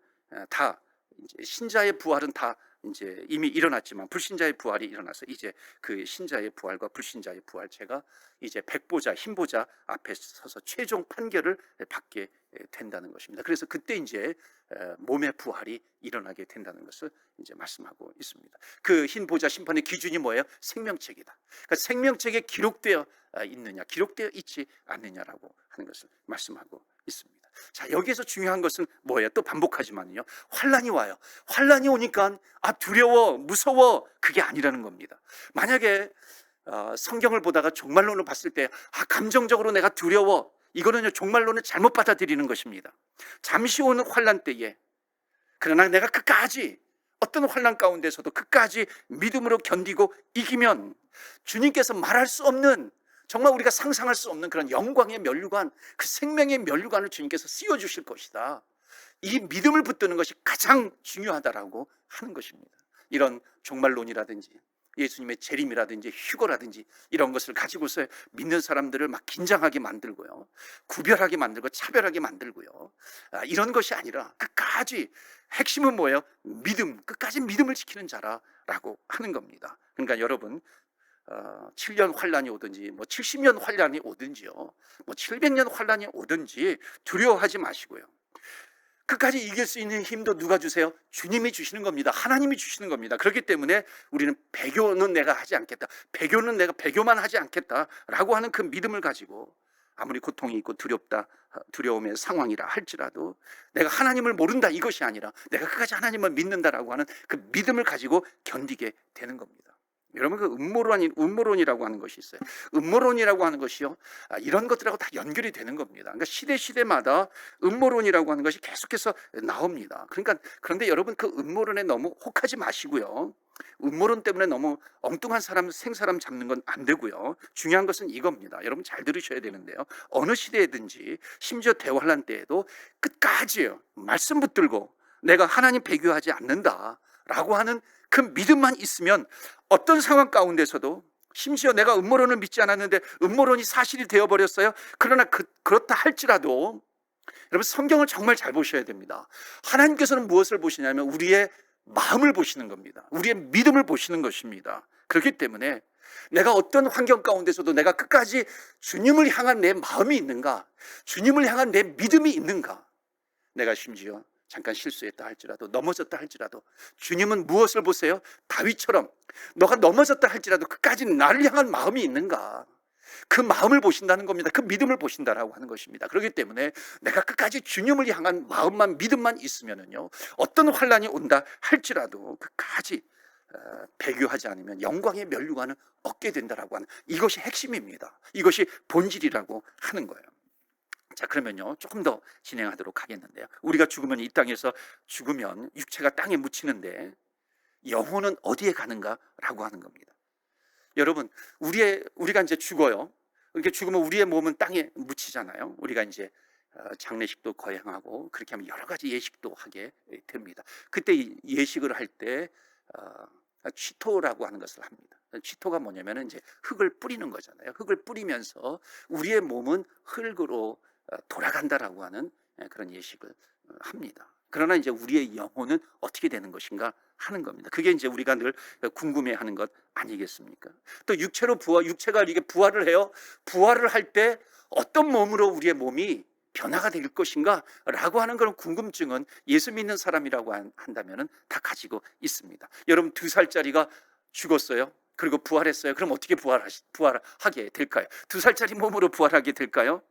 다 이제 신자의 부활은 다 이제 이미 일어났지만 불신자의 부활이 일어나서 이제 그 신자의 부활과 불신자의 부활체가 이제 백보자, 흰보자 앞에 서서 최종 판결을 받게 된다는 것입니다. 그래서 그때 이제 몸의 부활이 일어나게 된다는 것을 이제 말씀하고 있습니다. 그 흰보자 심판의 기준이 뭐예요? 생명책이다. 그러니까 생명책에 기록되어 있느냐, 기록되어 있지 않느냐라고 하는 것을 말씀하고 있습니다. 자, 여기에서 중요한 것은 뭐예요? 또 반복하지만요, 환란이 와요. 환란이 오니까 두려워, 무서워, 그게 아니라는 겁니다. 만약에 성경을 보다가 종말론을 봤을 때 감정적으로 내가 두려워, 이거는요 종말론을 잘못 받아들이는 것입니다. 잠시 오는 환란 때에, 그러나 내가 끝까지 어떤 환란 가운데서도 끝까지 믿음으로 견디고 이기면 주님께서 말할 수 없는, 정말 우리가 상상할 수 없는 그런 영광의 면류관, 그 생명의 면류관을 주님께서 씌워주실 것이다. 이 믿음을 붙드는 것이 가장 중요하다라고 하는 것입니다. 이런 종말론이라든지 예수님의 재림이라든지 휴거라든지 이런 것을 가지고서 믿는 사람들을 막 긴장하게 만들고요, 구별하게 만들고 차별하게 만들고요, 이런 것이 아니라 끝까지 핵심은 뭐예요? 믿음, 끝까지 믿음을 지키는 자라라고 하는 겁니다. 그러니까 여러분, 7년 환란이 오든지 70년 환란이 오든지요, 700년 환란이 오든지 두려워하지 마시고요, 끝까지 이길 수 있는 힘도 누가 주세요? 주님이 주시는 겁니다. 하나님이 주시는 겁니다. 그렇기 때문에 우리는 배교는 내가 하지 않겠다, 배교는 내가 배교만 하지 않겠다라고 하는 그 믿음을 가지고 아무리 고통이 있고 두려움의 상황이라 할지라도 내가 하나님을 모른다 이것이 아니라 내가 끝까지 하나님을 믿는다라고 하는 그 믿음을 가지고 견디게 되는 겁니다. 여러분, 그 음모론이라고 하는 것이 있어요. 음모론이라고 하는 것이요, 이런 것들하고 다 연결이 되는 겁니다. 그러니까 시대마다 음모론이라고 하는 것이 계속해서 나옵니다. 그런데 여러분, 그 음모론에 너무 혹하지 마시고요, 음모론 때문에 너무 엉뚱한 생사람 잡는 건 안 되고요. 중요한 것은 이겁니다. 여러분 잘 들으셔야 되는데요, 어느 시대에든지 심지어 대환란 때에도 끝까지요 말씀 붙들고 내가 하나님 배교하지 않는다라고 하는 그 믿음만 있으면 어떤 상황 가운데서도, 심지어 내가 음모론을 믿지 않았는데 음모론이 사실이 되어버렸어요. 그러나 그렇다 할지라도 여러분, 성경을 정말 잘 보셔야 됩니다. 하나님께서는 무엇을 보시냐면 우리의 마음을 보시는 겁니다. 우리의 믿음을 보시는 것입니다. 그렇기 때문에 내가 어떤 환경 가운데서도 내가 끝까지 주님을 향한 내 마음이 있는가, 주님을 향한 내 믿음이 있는가, 내가 심지어 잠깐 실수했다 할지라도, 넘어졌다 할지라도 주님은 무엇을 보세요? 다윗처럼 너가 넘어졌다 할지라도 끝까지 나를 향한 마음이 있는가, 그 마음을 보신다는 겁니다. 그 믿음을 보신다라고 하는 것입니다. 그렇기 때문에 내가 끝까지 주님을 향한 마음만, 믿음만 있으면은요, 어떤 환란이 온다 할지라도 끝까지 배교하지 않으면 영광의 면류관을 얻게 된다라고 하는, 이것이 핵심입니다. 이것이 본질이라고 하는 거예요. 자, 그러면요 조금 더 진행하도록 하겠는데요, 우리가 죽으면, 이 땅에서 죽으면 육체가 땅에 묻히는데 영혼은 어디에 가는가라고 하는 겁니다. 여러분, 우리가 이제 죽어요. 이렇게 죽으면 우리의 몸은 땅에 묻히잖아요. 우리가 이제 장례식도 거행하고 그렇게 하면 여러 가지 예식도 하게 됩니다. 그때 예식을 할 때 취토라고 하는 것을 합니다. 취토가 뭐냐면은 이제 흙을 뿌리는 거잖아요. 흙을 뿌리면서 우리의 몸은 흙으로 돌아간다라고 하는 그런 예식을 합니다. 그러나 이제 우리의 영혼은 어떻게 되는 것인가 하는 겁니다. 그게 이제 우리가 늘 궁금해하는 것 아니겠습니까? 또 육체가 이게 부활을 해요. 부활을 할 때 어떤 몸으로 우리의 몸이 변화가 될 것인가 라고 하는 그런 궁금증은 예수 믿는 사람이라고 한다면 다 가지고 있습니다. 여러분, 2살짜리가 죽었어요. 그리고 부활했어요. 그럼 어떻게 부활하게 될까요? 2살짜리 몸으로 부활하게 될까요?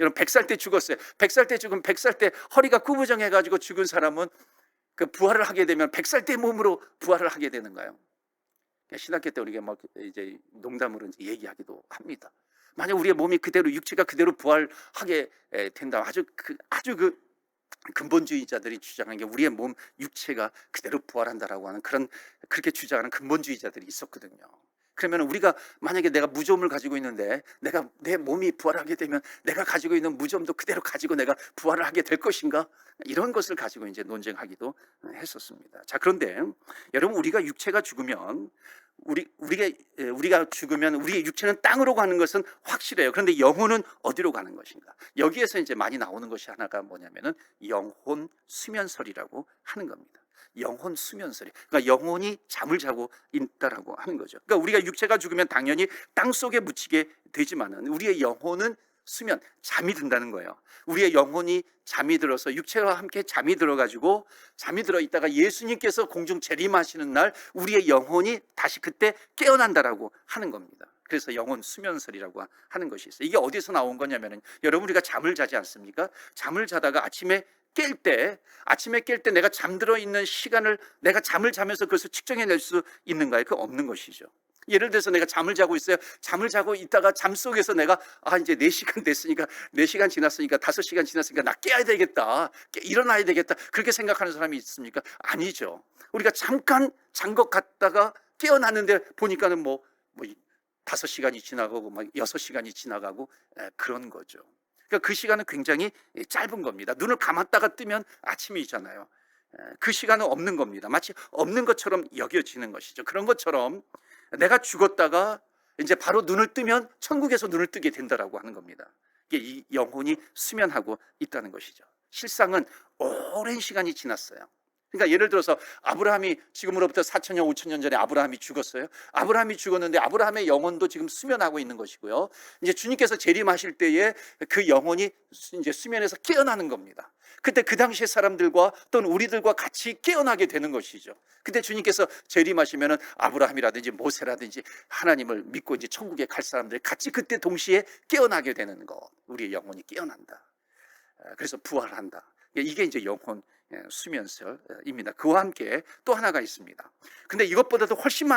여러분, 100살 때 죽었어요. 100살 때 죽으면 100살 때 허리가 구부정해가지고 죽은 사람은 그 부활을 하게 되면 100살 때 몸으로 부활을 하게 되는가요? 신학교 때 우리가 막 이제 농담으로 이제 얘기하기도 합니다. 만약 우리의 몸이 그대로, 육체가 그대로 부활하게 된다, 아주 그 근본주의자들이 주장하는 게 우리의 몸, 육체가 그대로 부활한다라고 하는 그렇게 주장하는 근본주의자들이 있었거든요. 그러면 우리가 만약에 내가 무좀을 가지고 있는데 내 몸이 부활하게 되면 내가 가지고 있는 무좀도 그대로 가지고 내가 부활을 하게 될 것인가? 이런 것을 가지고 이제 논쟁하기도 했었습니다. 자, 그런데 여러분, 우리가 육체가 죽으면 우리가 죽으면 우리의 육체는 땅으로 가는 것은 확실해요. 그런데 영혼은 어디로 가는 것인가? 여기에서 이제 많이 나오는 것이 하나가 뭐냐면은 영혼 수면설이라고 하는 겁니다. 영혼 수면설이, 그러니까 영혼이 잠을 자고 있다라고 하는 거죠. 그러니까 우리가 육체가 죽으면 당연히 땅 속에 묻히게 되지만은 우리의 영혼은 수면, 잠이 든다는 거예요. 우리의 영혼이 잠이 들어서 육체와 함께 잠이 들어가지고 잠이 들어 있다가 예수님께서 공중 재림하시는 날 우리의 영혼이 다시 그때 깨어난다라고 하는 겁니다. 그래서 영혼 수면설이라고 하는 것이 있어요. 이게 어디서 나온 거냐면은, 여러분, 우리가 잠을 자지 않습니까? 잠을 자다가 아침에 깰 때 내가 잠들어 있는 시간을 내가 잠을 자면서 그것을 측정해낼 수 있는가요? 그거 없는 것이죠. 예를 들어서 내가 잠을 자고 있어요. 잠을 자고 있다가 잠 속에서 내가 이제 4시간 됐으니까, 4시간 지났으니까, 5시간 지났으니까 나 깨야 되겠다, 일어나야 되겠다, 그렇게 생각하는 사람이 있습니까? 아니죠. 우리가 잠깐 잔 것 같다가 깨어났는데 보니까는 뭐 5시간이 지나가고 막 6시간이 지나가고 그런 거죠. 그러니까 그 시간은 굉장히 짧은 겁니다. 눈을 감았다가 뜨면 아침이잖아요. 그 시간은 없는 겁니다. 마치 없는 것처럼 여겨지는 것이죠. 그런 것처럼 내가 죽었다가 이제 바로 눈을 뜨면 천국에서 눈을 뜨게 된다라고 하는 겁니다. 이게 이 영혼이 수면하고 있다는 것이죠. 실상은 오랜 시간이 지났어요. 그러니까 예를 들어서 아브라함이 지금으로부터 4천년 5천년 전에 아브라함이 죽었어요. 아브라함이 죽었는데 아브라함의 영혼도 지금 수면하고 있는 것이고요. 이제 주님께서 재림하실 때에 그 영혼이 이제 수면에서 깨어나는 겁니다. 그때 그 당시의 사람들과 또는 우리들과 같이 깨어나게 되는 것이죠. 그때 주님께서 재림하시면은 아브라함이라든지 모세라든지 하나님을 믿고 이제 천국에 갈 사람들이 같이 그때 동시에 깨어나게 되는 것. 우리의 영혼이 깨어난다. 그래서 부활한다. 이게 이제 영혼 수면설입니다. 그와 함께 또 하나가 있습니다. 근데 이것보다도 훨씬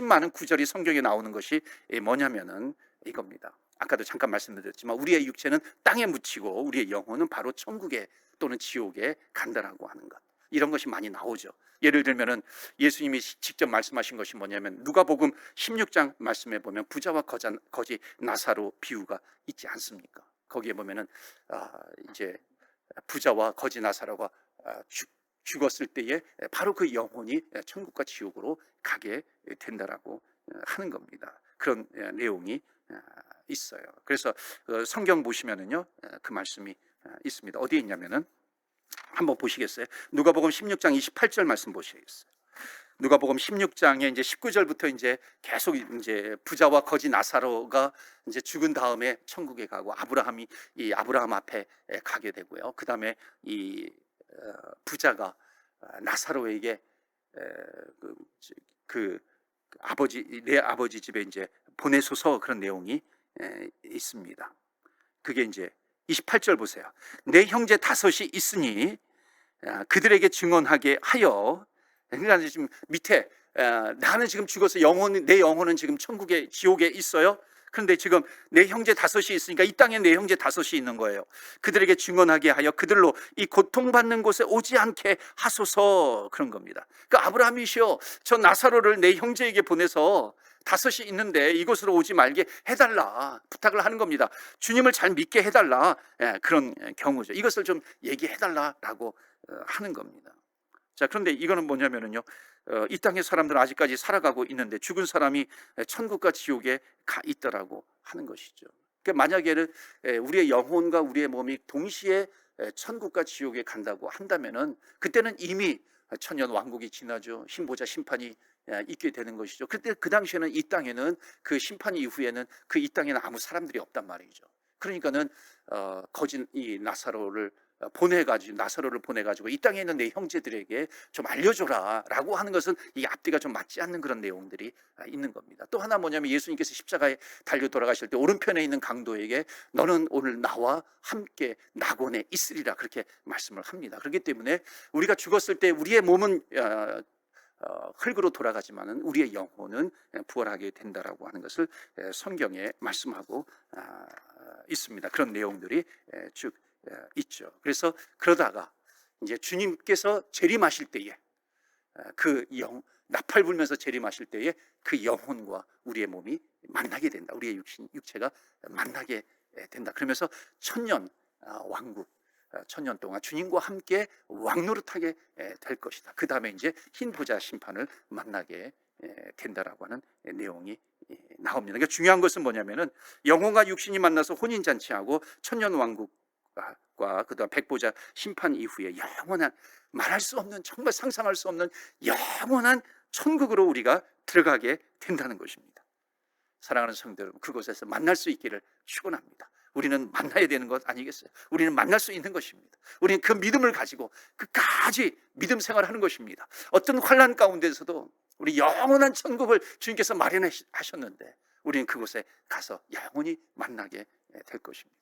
많은 구절이 성경에 나오는 것이 뭐냐면은 이겁니다. 아까도 잠깐 말씀드렸지만 우리의 육체는 땅에 묻히고 우리의 영혼은 바로 천국에 또는 지옥에 간다라고 하는 것. 이런 것이 많이 나오죠. 예를 들면은 예수님이 직접 말씀하신 것이 뭐냐면 누가복음 16장 말씀에 보면 부자와 거지 나사로 비유가 있지 않습니까? 거기에 보면은 이제 부자와 거지 나사로가 죽었을 때에 바로 그 영혼이 천국과 지옥으로 가게 된다라고 하는 겁니다. 그런 내용이 있어요. 그래서 성경 보시면은요 그 말씀이 있습니다. 어디에 있냐면은 한번 보시겠어요? 누가복음 16장 28절 말씀 보시겠어요? 누가복음 16장에 이제 19절부터 이제 계속 이제 부자와 거지 나사로가 이제 죽은 다음에 천국에 가고 아브라함이 이 아브라함 앞에 가게 되고요. 그다음에 이 부자가 나사로에게 그 내 아버지 집에 이제 보내소서 그런 내용이 있습니다. 그게 이제 28절 보세요. 내 형제 다섯이 있으니 그들에게 증언하게 하여. 그러니까 지금 밑에 나는 지금 죽어서 내 영혼은 지금 천국에 지옥에 있어요. 그런데 지금 내 형제 다섯이 있으니까 이 땅에 내 형제 다섯이 있는 거예요. 그들에게 증언하게 하여 그들로 이 고통받는 곳에 오지 않게 하소서 그런 겁니다. 그러니까 아브라함이시여 저 나사로를 내 형제에게 보내서 다섯이 있는데 이곳으로 오지 말게 해달라 부탁을 하는 겁니다. 주님을 잘 믿게 해달라 그런 경우죠. 이것을 좀 얘기해달라라고 하는 겁니다. 자, 그런데 이거는 뭐냐면은요, 이 땅의 사람들은 아직까지 살아가고 있는데 죽은 사람이 천국과 지옥에 가 있더라고 하는 것이죠. 그러니까 만약에는 우리의 영혼과 우리의 몸이 동시에 천국과 지옥에 간다고 한다면은 그때는 이미 천년 왕국이 지나죠. 신보자 심판이 있게 되는 것이죠. 그때 그 당시에는 이 땅에는 그 심판 이후에는 그 이 땅에는 아무 사람들이 없단 말이죠. 그러니까는 거진 이 나사로를 보내가지고 이 땅에 있는 내 형제들에게 좀 알려줘라라고 하는 것은 이 앞뒤가 좀 맞지 않는 그런 내용들이 있는 겁니다. 또 하나 뭐냐면 예수님께서 십자가에 달려 돌아가실 때 오른편에 있는 강도에게 너는 오늘 나와 함께 낙원에 있으리라 그렇게 말씀을 합니다. 그렇기 때문에 우리가 죽었을 때 우리의 몸은 흙으로 돌아가지만은 우리의 영혼은 부활하게 된다라고 하는 것을 성경에 말씀하고 있습니다. 그런 내용들이 쭉 있죠. 그래서 그러다가 이제 주님께서 재림하실 때에 나팔 불면서 재림하실 때에 그 영혼과 우리의 몸이 만나게 된다. 우리의 육체가 만나게 된다. 그러면서 천년 왕국, 천년 동안 주님과 함께 왕노릇하게 될 것이다. 그 다음에 이제 흰 보좌 심판을 만나게 된다라고 하는 내용이 나옵니다. 그러니까 중요한 것은 뭐냐면은 영혼과 육신이 만나서 혼인잔치하고 천년 왕국과 그다음 백보자 심판 이후에 영원한 말할 수 없는 정말 상상할 수 없는 영원한 천국으로 우리가 들어가게 된다는 것입니다. 사랑하는 성도 여러분, 그곳에서 만날 수 있기를 축원합니다. 우리는 만나야 되는 것 아니겠어요? 우리는 만날 수 있는 것입니다. 우리는 그 믿음을 가지고 끝까지 믿음 생활을 하는 것입니다. 어떤 환난 가운데서도 우리 영원한 천국을 주님께서 마련하셨는데 우리는 그곳에 가서 영원히 만나게 될 것입니다.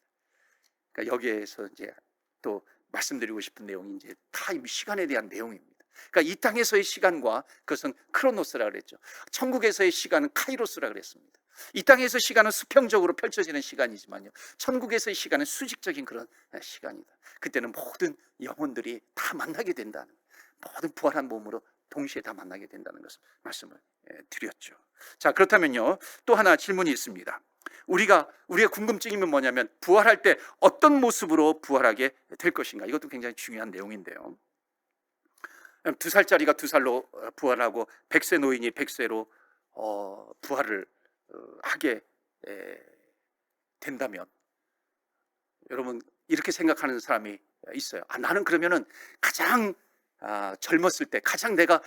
그러니까 여기에서 이제 또 말씀드리고 싶은 내용이 이제 타임, 시간에 대한 내용입니다. 그러니까 이 땅에서의 시간과 그것은 크로노스라 그랬죠. 천국에서의 시간은 카이로스라 그랬습니다. 이 땅에서 시간은 수평적으로 펼쳐지는 시간이지만요, 천국에서의 시간은 수직적인 그런 시간이다. 그때는 모든 영혼들이 다 만나게 된다는, 모든 부활한 몸으로 동시에 다 만나게 된다는 것을 말씀을 드렸죠. 자, 그렇다면요, 또 하나 질문이 있습니다. 우리의 궁금증이면 뭐냐면 부활할 때 어떤 모습으로 부활하게 될 것인가? 이것도 굉장히 중요한 내용인데요. 2살짜리가 2살로 부활하고 100세 노인이 100세로 부활을 하게 된다면 여러분 이렇게 생각하는 사람이 있어요. 나는 그러면은 가장 젊었을 때, 가장 내가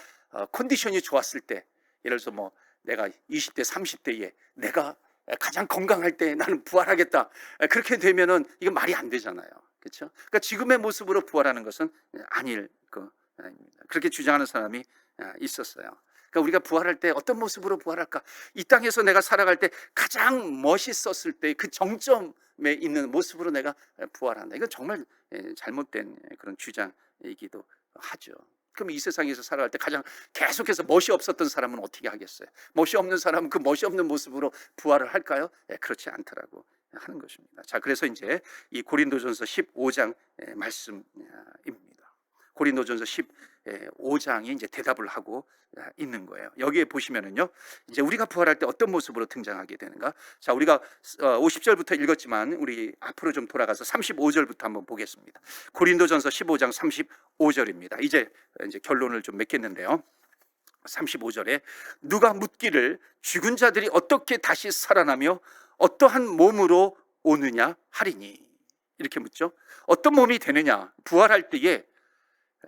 컨디션이 좋았을 때, 예를 들어서 뭐 내가 20대 30대에 내가 가장 건강할 때 나는 부활하겠다, 그렇게 되면은 이건 말이 안 되잖아요. 그렇죠? 그러니까 지금의 모습으로 부활하는 것은 아닐 아닙니다. 그렇게 주장하는 사람이 있었어요. 그러니까 우리가 부활할 때 어떤 모습으로 부활할까? 이 땅에서 내가 살아갈 때 가장 멋있었을 때 그 정점에 있는 모습으로 내가 부활한다. 이건 정말 잘못된 그런 주장이기도 하죠. 그럼 이 세상에서 살아갈 때 가장 계속해서 멋이 없었던 사람은 어떻게 하겠어요? 멋이 없는 사람은 그 멋이 없는 모습으로 부활을 할까요? 그렇지 않더라고 하는 것입니다. 자, 그래서 이제 이 고린도전서 15장 말씀입니다. 고린도전서 15장이 이제 대답을 하고 있는 거예요. 여기에 보시면은요, 이제 우리가 부활할 때 어떤 모습으로 등장하게 되는가? 자, 우리가 50절부터 읽었지만 우리 앞으로 좀 돌아가서 35절부터 한번 보겠습니다. 고린도전서 15장 35절입니다. 이제 결론을 좀 맺겠는데요. 35절에 누가 묻기를 죽은 자들이 어떻게 다시 살아나며 어떠한 몸으로 오느냐 하리니, 이렇게 묻죠. 어떤 몸이 되느냐? 부활할 때에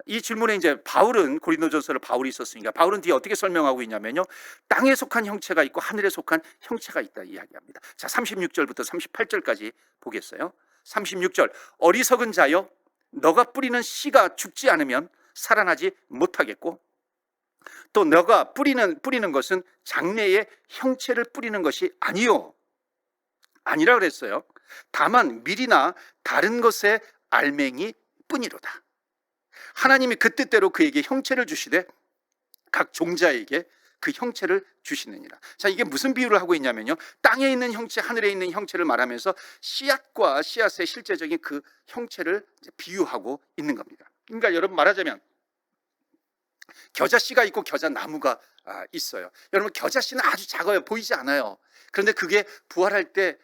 이 질문에 이제 바울은, 고린도전서를 바울이 썼으니까 바울은 뒤에 어떻게 설명하고 있냐면요, 땅에 속한 형체가 있고 하늘에 속한 형체가 있다 이야기합니다. 자, 36절부터 38절까지 보겠어요. 36절, 어리석은 자여, 너가 뿌리는 씨가 죽지 않으면 살아나지 못하겠고, 또 너가 뿌리는 것은 장래의 형체를 뿌리는 것이 아니요, 아니라 그랬어요. 다만 밀이나 다른 것의 알맹이 뿐이로다. 하나님이 그 뜻대로 그에게 형체를 주시되 각 종자에게 그 형체를 주시느니라. 자, 이게 무슨 비유를 하고 있냐면요, 땅에 있는 형체, 하늘에 있는 형체를 말하면서 씨앗과 씨앗의 실제적인 그 형체를 비유하고 있는 겁니다. 그러니까 여러분, 말하자면 겨자씨가 있고 겨자나무가 있어요. 여러분, 겨자씨는 아주 작아요. 보이지 않아요. 그런데 그게 부활할 때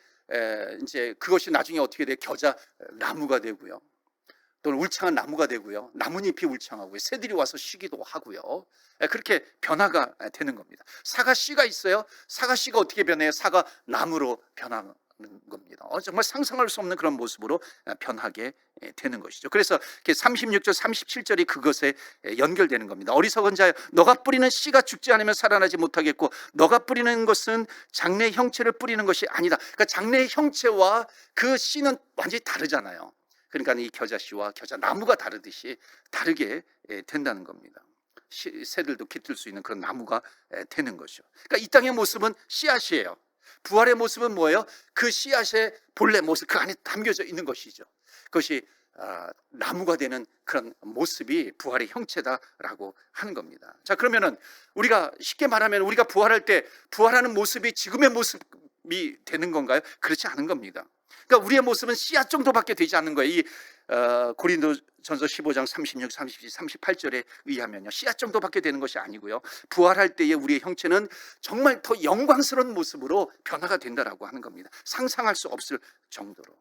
이제 그것이 나중에 어떻게 돼요? 겨자나무가 되고요, 또는 울창한 나무가 되고요, 나뭇잎이 울창하고요, 새들이 와서 쉬기도 하고요, 그렇게 변화가 되는 겁니다. 사과씨가 있어요. 사과씨가 어떻게 변해요? 사과나무로 변하는 겁니다. 정말 상상할 수 없는 그런 모습으로 변하게 되는 것이죠. 그래서 36절 37절이 그것에 연결되는 겁니다. 어리석은 자여, 너가 뿌리는 씨가 죽지 않으면 살아나지 못하겠고, 너가 뿌리는 것은 장래의 형체를 뿌리는 것이 아니다. 그러니까 장래의 형체와 그 씨는 완전히 다르잖아요. 그러니까 이 겨자씨와 겨자나무가 다르듯이 다르게 된다는 겁니다. 새들도 깃들 수 있는 그런 나무가 되는 것이죠. 그러니까 이 땅의 모습은 씨앗이에요. 부활의 모습은 뭐예요? 그 씨앗의 본래 모습, 그 안에 담겨져 있는 것이죠. 그것이 나무가 되는 그런 모습이 부활의 형체다라고 하는 겁니다. 자, 그러면은 우리가 쉽게 말하면 우리가 부활할 때 부활하는 모습이 지금의 모습이 되는 건가요? 그렇지 않은 겁니다. 그러니까 우리의 모습은 씨앗 정도밖에 되지 않는 거예요. 이 고린도전서 15장 36, 37, 38절에 의하면요, 씨앗 정도밖에 되는 것이 아니고요, 부활할 때의 우리의 형체는 정말 더 영광스러운 모습으로 변화가 된다라고 하는 겁니다. 상상할 수 없을 정도로.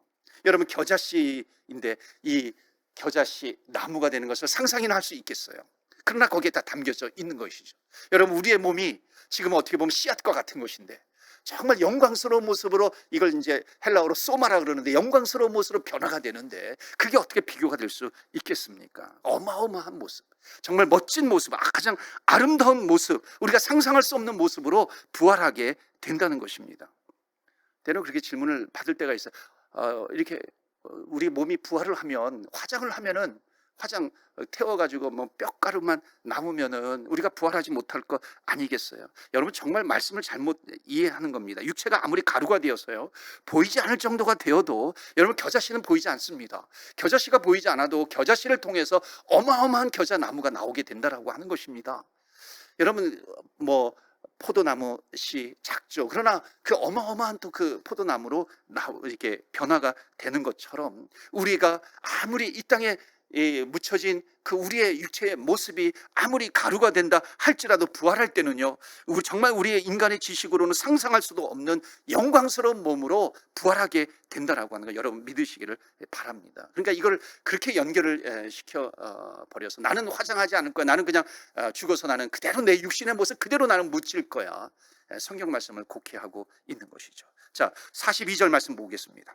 여러분, 겨자씨인데 이 겨자씨 나무가 되는 것을 상상이나 할 수 있겠어요? 그러나 거기에 다 담겨져 있는 것이죠. 여러분, 우리의 몸이 지금 어떻게 보면 씨앗과 같은 것인데 정말 영광스러운 모습으로, 이걸 이제 헬라어로 소마라 그러는데 영광스러운 모습으로 변화가 되는데 그게 어떻게 비교가 될 수 있겠습니까? 어마어마한 모습, 정말 멋진 모습, 가장 아름다운 모습, 우리가 상상할 수 없는 모습으로 부활하게 된다는 것입니다. 때로 그렇게 질문을 받을 때가 있어요. 이렇게 우리 몸이 부활을 하면, 화장을 하면은, 화장 태워가지고 뭐 뼈가루만 남으면은 우리가 부활하지 못할 것 아니겠어요? 여러분, 정말 말씀을 잘못 이해하는 겁니다. 육체가 아무리 가루가 되어서요, 보이지 않을 정도가 되어도, 여러분, 겨자씨는 보이지 않습니다. 겨자씨가 보이지 않아도 겨자씨를 통해서 어마어마한 겨자나무가 나오게 된다라고 하는 것입니다. 여러분, 뭐 포도나무 씨 작죠. 그러나 그 어마어마한 또 그 포도나무로 이렇게 변화가 되는 것처럼 우리가 아무리 이 땅에 묻혀진 그 우리의 육체의 모습이 아무리 가루가 된다 할지라도 부활할 때는요, 정말 우리의 인간의 지식으로는 상상할 수도 없는 영광스러운 몸으로 부활하게 된다라고 하는 거 여러분 믿으시기를 바랍니다. 그러니까 이걸 그렇게 연결을 시켜 버려서 나는 화장하지 않을 거야, 나는 그냥 죽어서 나는 그대로 내 육신의 모습 그대로 나는 묻힐 거야, 성경 말씀을 곡해하고 있는 것이죠. 자, 42절 말씀 보겠습니다.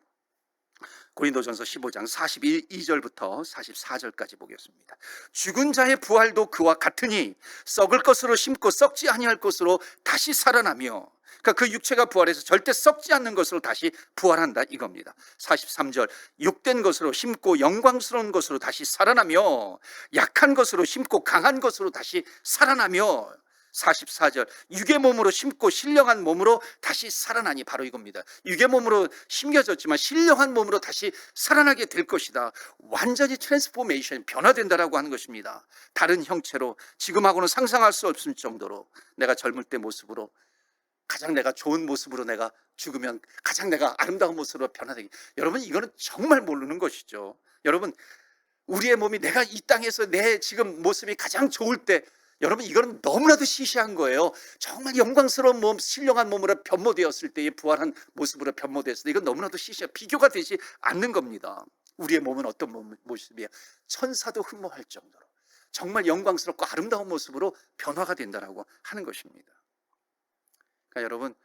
고린도전서 15장 42절부터 44절까지 보겠습니다. 죽은 자의 부활도 그와 같으니 썩을 것으로 심고 썩지 아니할 것으로 다시 살아나며, 그러니까 그 육체가 부활해서 절대 썩지 않는 것으로 다시 부활한다 이겁니다. 43절 육된 것으로 심고 영광스러운 것으로 다시 살아나며, 약한 것으로 심고 강한 것으로 다시 살아나며, 44절 육의 몸으로 심고 신령한 몸으로 다시 살아나니, 바로 이겁니다. 육의 몸으로 심겨졌지만 신령한 몸으로 다시 살아나게 될 것이다. 완전히 트랜스포메이션, 변화된다라고 하는 것입니다. 다른 형체로, 지금하고는 상상할 수 없을 정도로 내가 젊을 때 모습으로, 가장 내가 좋은 모습으로 내가 죽으면 가장 내가 아름다운 모습으로 변화되기. 여러분, 이거는 정말 모르는 것이죠. 여러분, 우리의 몸이 내가 이 땅에서 내 지금 모습이 가장 좋을 때, 여러분, 이거는 너무나도 시시한 거예요. 정말 영광스러운 몸, 신령한 몸으로 변모되었을 때의 부활한 모습으로 변모되었을 때, 이건 너무나도 시시해, 비교가 되지 않는 겁니다. 우리의 몸은 어떤 모습이에요? 천사도 흠모할 정도로 정말 영광스럽고 아름다운 모습으로 변화가 된다라고 하는 것입니다. 그러니까 여러분,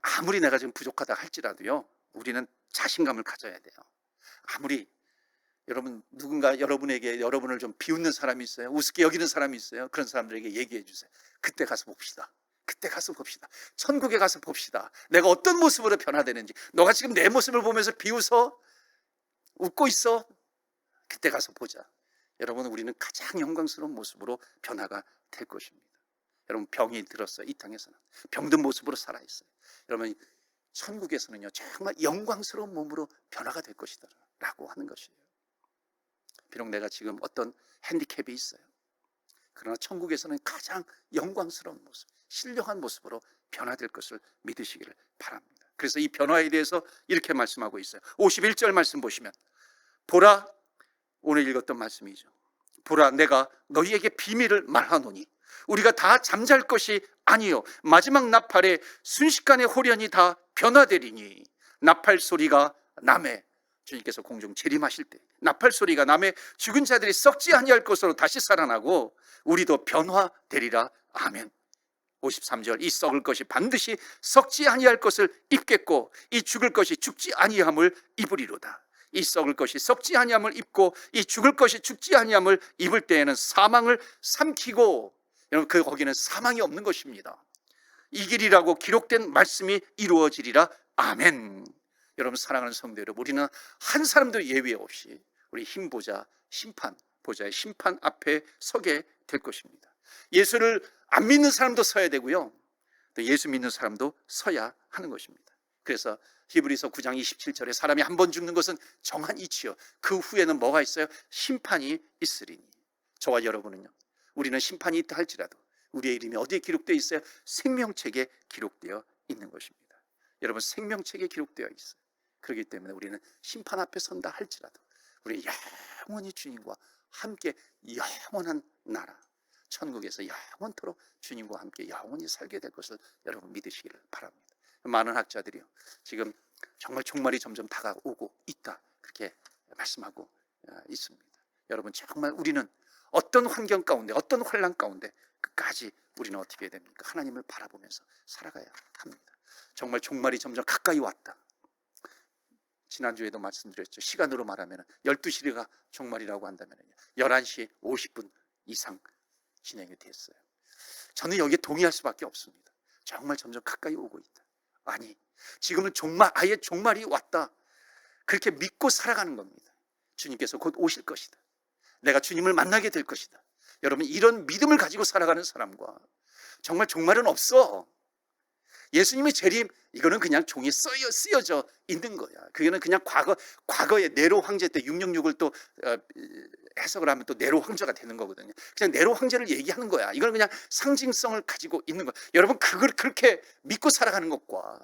아무리 내가 지금 부족하다 할지라도요, 우리는 자신감을 가져야 돼요. 아무리 여러분, 누군가 여러분에게, 여러분을 좀 비웃는 사람이 있어요? 우습게 여기는 사람이 있어요? 그런 사람들에게 얘기해 주세요. 그때 가서 봅시다. 그때 가서 봅시다. 천국에 가서 봅시다. 내가 어떤 모습으로 변화되는지. 너가 지금 내 모습을 보면서 비웃어? 웃고 있어? 그때 가서 보자. 여러분, 우리는 가장 영광스러운 모습으로 변화가 될 것입니다. 여러분, 병이 들었어요. 이 땅에서는 병든 모습으로 살아있어요. 여러분, 천국에서는요, 정말 영광스러운 몸으로 변화가 될 것이다 라고 하는 것이에요. 비록 내가 지금 어떤 핸디캡이 있어요. 그러나 천국에서는 가장 영광스러운 모습, 신령한 모습으로 변화될 것을 믿으시기를 바랍니다. 그래서 이 변화에 대해서 이렇게 말씀하고 있어요. 51절 말씀 보시면, 보라, 오늘 읽었던 말씀이죠. 보라, 내가 너희에게 비밀을 말하노니 우리가 다 잠잘 것이 아니요 마지막 나팔에 순식간에 홀연히 다 변화되리니, 나팔 소리가 나매, 주님께서 공중 재림하실 때 나팔 소리가 나매 죽은 자들이 썩지 아니할 것으로 다시 살아나고 우리도 변화되리라. 아멘. 53절 이 썩을 것이 반드시 썩지 아니할 것을 입겠고 이 죽을 것이 죽지 아니함을 입으리로다. 이 썩을 것이 썩지 아니함을 입고 이 죽을 것이 죽지 아니함을 입을 때에는 사망을 삼키고, 여러분, 거기는 사망이 없는 것입니다. 이 길이라고 기록된 말씀이 이루어지리라. 아멘. 여러분, 사랑하는 성도 여러분, 우리는 한 사람도 예외 없이 우리 힘보자, 보좌의 심판 앞에 서게 될 것입니다. 예수를 안 믿는 사람도 서야 되고요, 또 예수 믿는 사람도 서야 하는 것입니다. 그래서 히브리서 9장 27절에 사람이 한 번 죽는 것은 정한 이치요 그 후에는 뭐가 있어요? 심판이 있으리니. 저와 여러분은요, 우리는 심판이 있다 할지라도 우리의 이름이 어디에 기록되어 있어요? 생명책에 기록되어 있는 것입니다. 여러분, 생명책에 기록되어 있어요. 그렇기 때문에 우리는 심판 앞에 선다 할지라도 우리 영원히 주님과 함께 영원한 나라, 천국에서 영원토록 주님과 함께 영원히 살게 될 것을 여러분 믿으시기를 바랍니다. 많은 학자들이요, 지금 정말 종말이 점점 다가오고 있다, 그렇게 말씀하고 있습니다. 여러분, 정말 우리는 어떤 환경 가운데, 어떤 환난 가운데 끝까지 우리는 어떻게 해야 됩니까? 하나님을 바라보면서 살아가야 합니다. 정말 종말이 점점 가까이 왔다. 지난주에도 말씀드렸죠. 시간으로 말하면 12시가 종말이라고 한다면 11시 50분 이상 진행이 됐어요. 저는 여기에 동의할 수밖에 없습니다. 정말 점점 가까이 오고 있다. 아니, 지금은 아예 종말이 왔다, 그렇게 믿고 살아가는 겁니다. 주님께서 곧 오실 것이다. 내가 주님을 만나게 될 것이다. 여러분, 이런 믿음을 가지고 살아가는 사람과 정말 종말은 없어. 예수님의 재림, 이거는 그냥 종이에 쓰여져 있는 거야. 그거는 그냥 과거의 네로 황제 때 666을 또 해석을 하면 또 네로 황제가 되는 거거든요. 그냥 네로 황제를 얘기하는 거야. 이건 그냥 상징성을 가지고 있는 거야. 여러분, 그걸 그렇게 믿고 살아가는 것과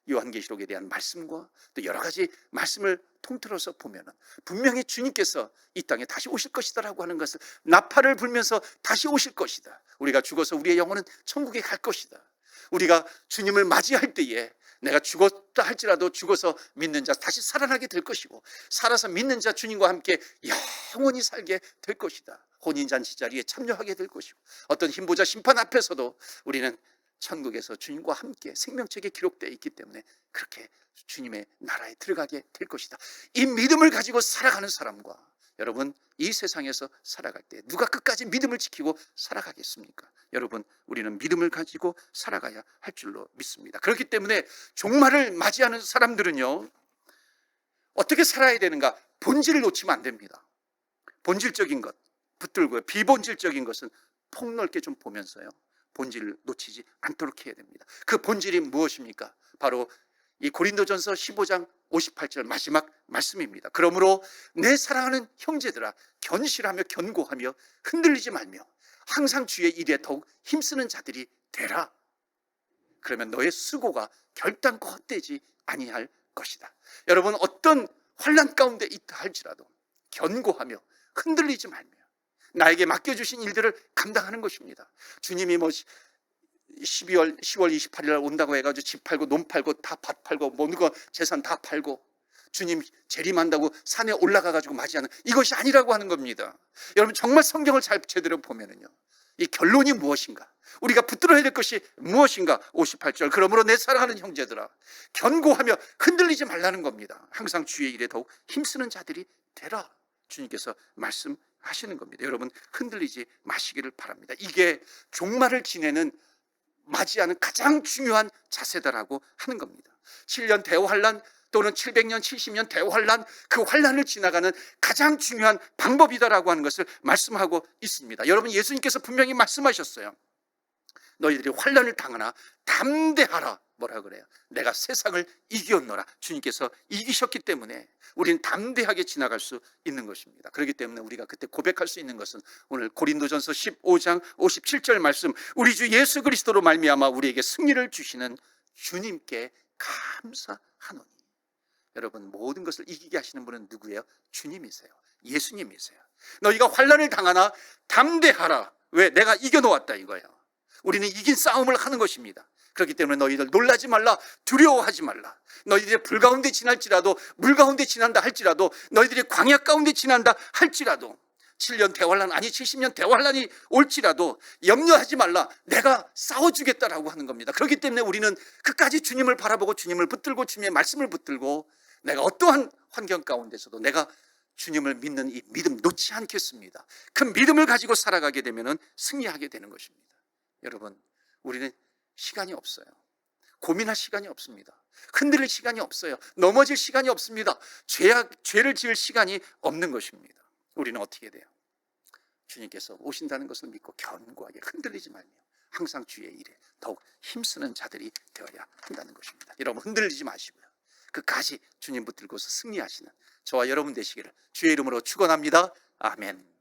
요한계시록에 대한 말씀과 또 여러 가지 말씀을 통틀어서 보면은 분명히 주님께서 이 땅에 다시 오실 것이다라고 하는 것을, 나팔을 불면서 다시 오실 것이다. 우리가 죽어서 우리의 영혼은 천국에 갈 것이다. 우리가 주님을 맞이할 때에 내가 죽었다 할지라도 죽어서 믿는 자 다시 살아나게 될 것이고, 살아서 믿는 자 주님과 함께 영원히 살게 될 것이다. 혼인잔치 자리에 참여하게 될 것이고, 어떤 힘보자 심판 앞에서도 우리는 천국에서 주님과 함께 생명책에 기록되어 있기 때문에 그렇게 주님의 나라에 들어가게 될 것이다. 이 믿음을 가지고 살아가는 사람과 여러분, 이 세상에서 살아갈 때 누가 끝까지 믿음을 지키고 살아가겠습니까? 여러분, 우리는 믿음을 가지고 살아가야 할 줄로 믿습니다. 그렇기 때문에 종말을 맞이하는 사람들은요, 어떻게 살아야 되는가? 본질을 놓치면 안 됩니다. 본질적인 것 붙들고요, 비본질적인 것은 폭넓게 좀 보면서요, 본질을 놓치지 않도록 해야 됩니다. 그 본질이 무엇입니까? 바로 이 고린도전서 15장 58절 마지막 말씀입니다. 그러므로 내 사랑하는 형제들아, 견실하며 견고하며 흔들리지 말며 항상 주의 일에 더욱 힘쓰는 자들이 되라. 그러면 너의 수고가 결단코 헛되지 아니할 것이다. 여러분, 어떤 환난 가운데 있다 할지라도 견고하며 흔들리지 말며 나에게 맡겨주신 일들을 감당하는 것입니다. 주님이 10월 28일 날 온다고 해가지고 집 팔고 논 팔고 다 밭 팔고 모든 거 재산 다 팔고 주님 재림한다고 산에 올라가가지고 맞이하는, 이것이 아니라고 하는 겁니다. 여러분, 정말 성경을 잘 제대로 보면은요, 이 결론이 무엇인가, 우리가 붙들어야 될 것이 무엇인가. 58절, 그러므로 내 사랑하는 형제들아, 견고하며 흔들리지 말라는 겁니다. 항상 주의 일에 더욱 힘쓰는 자들이 되라. 주님께서 말씀하시는 겁니다. 여러분, 흔들리지 마시기를 바랍니다. 이게 종말을 지내는, 맞이하는 가장 중요한 자세다라고 하는 겁니다. 7년 대환란 또는 700년 70년 대환란, 그 환란을 지나가는 가장 중요한 방법이다라고 하는 것을 말씀하고 있습니다. 여러분, 예수님께서 분명히 말씀하셨어요. 너희들이 환란을 당하나 담대하라. 뭐라 그래요? 내가 세상을 이겼노라. 주님께서 이기셨기 때문에 우리는 담대하게 지나갈 수 있는 것입니다. 그렇기 때문에 우리가 그때 고백할 수 있는 것은 오늘 고린도전서 15장 57절 말씀, 우리 주 예수 그리스도로 말미암아 우리에게 승리를 주시는 주님께 감사하노니. 여러분, 모든 것을 이기게 하시는 분은 누구예요? 주님이세요. 예수님이세요. 너희가 환난을 당하나 담대하라. 왜? 내가 이겨놓았다 이거예요. 우리는 이긴 싸움을 하는 것입니다. 그렇기 때문에 너희들 놀라지 말라, 두려워하지 말라. 너희들이 불 가운데 지날지라도, 물 가운데 지난다 할지라도, 너희들이 광야 가운데 지난다 할지라도, 7년 대환란 아니 70년 대환란이 올지라도 염려하지 말라. 내가 싸워주겠다라고 하는 겁니다. 그렇기 때문에 우리는 끝까지 주님을 바라보고 주님을 붙들고 주님의 말씀을 붙들고, 내가 어떠한 환경 가운데서도 내가 주님을 믿는 이 믿음 놓지 않겠습니다. 그 믿음을 가지고 살아가게 되면 승리하게 되는 것입니다. 여러분, 우리는 시간이 없어요. 고민할 시간이 없습니다. 흔들릴 시간이 없어요. 넘어질 시간이 없습니다. 죄를 지을 시간이 없는 것입니다. 우리는 어떻게 돼요? 주님께서 오신다는 것을 믿고 견고하게 흔들리지 말며 항상 주의 일에 더욱 힘쓰는 자들이 되어야 한다는 것입니다. 여러분, 흔들리지 마시고요, 끝까지 주님 붙들고서 승리하시는 저와 여러분 되시기를 주의 이름으로 축원합니다. 아멘.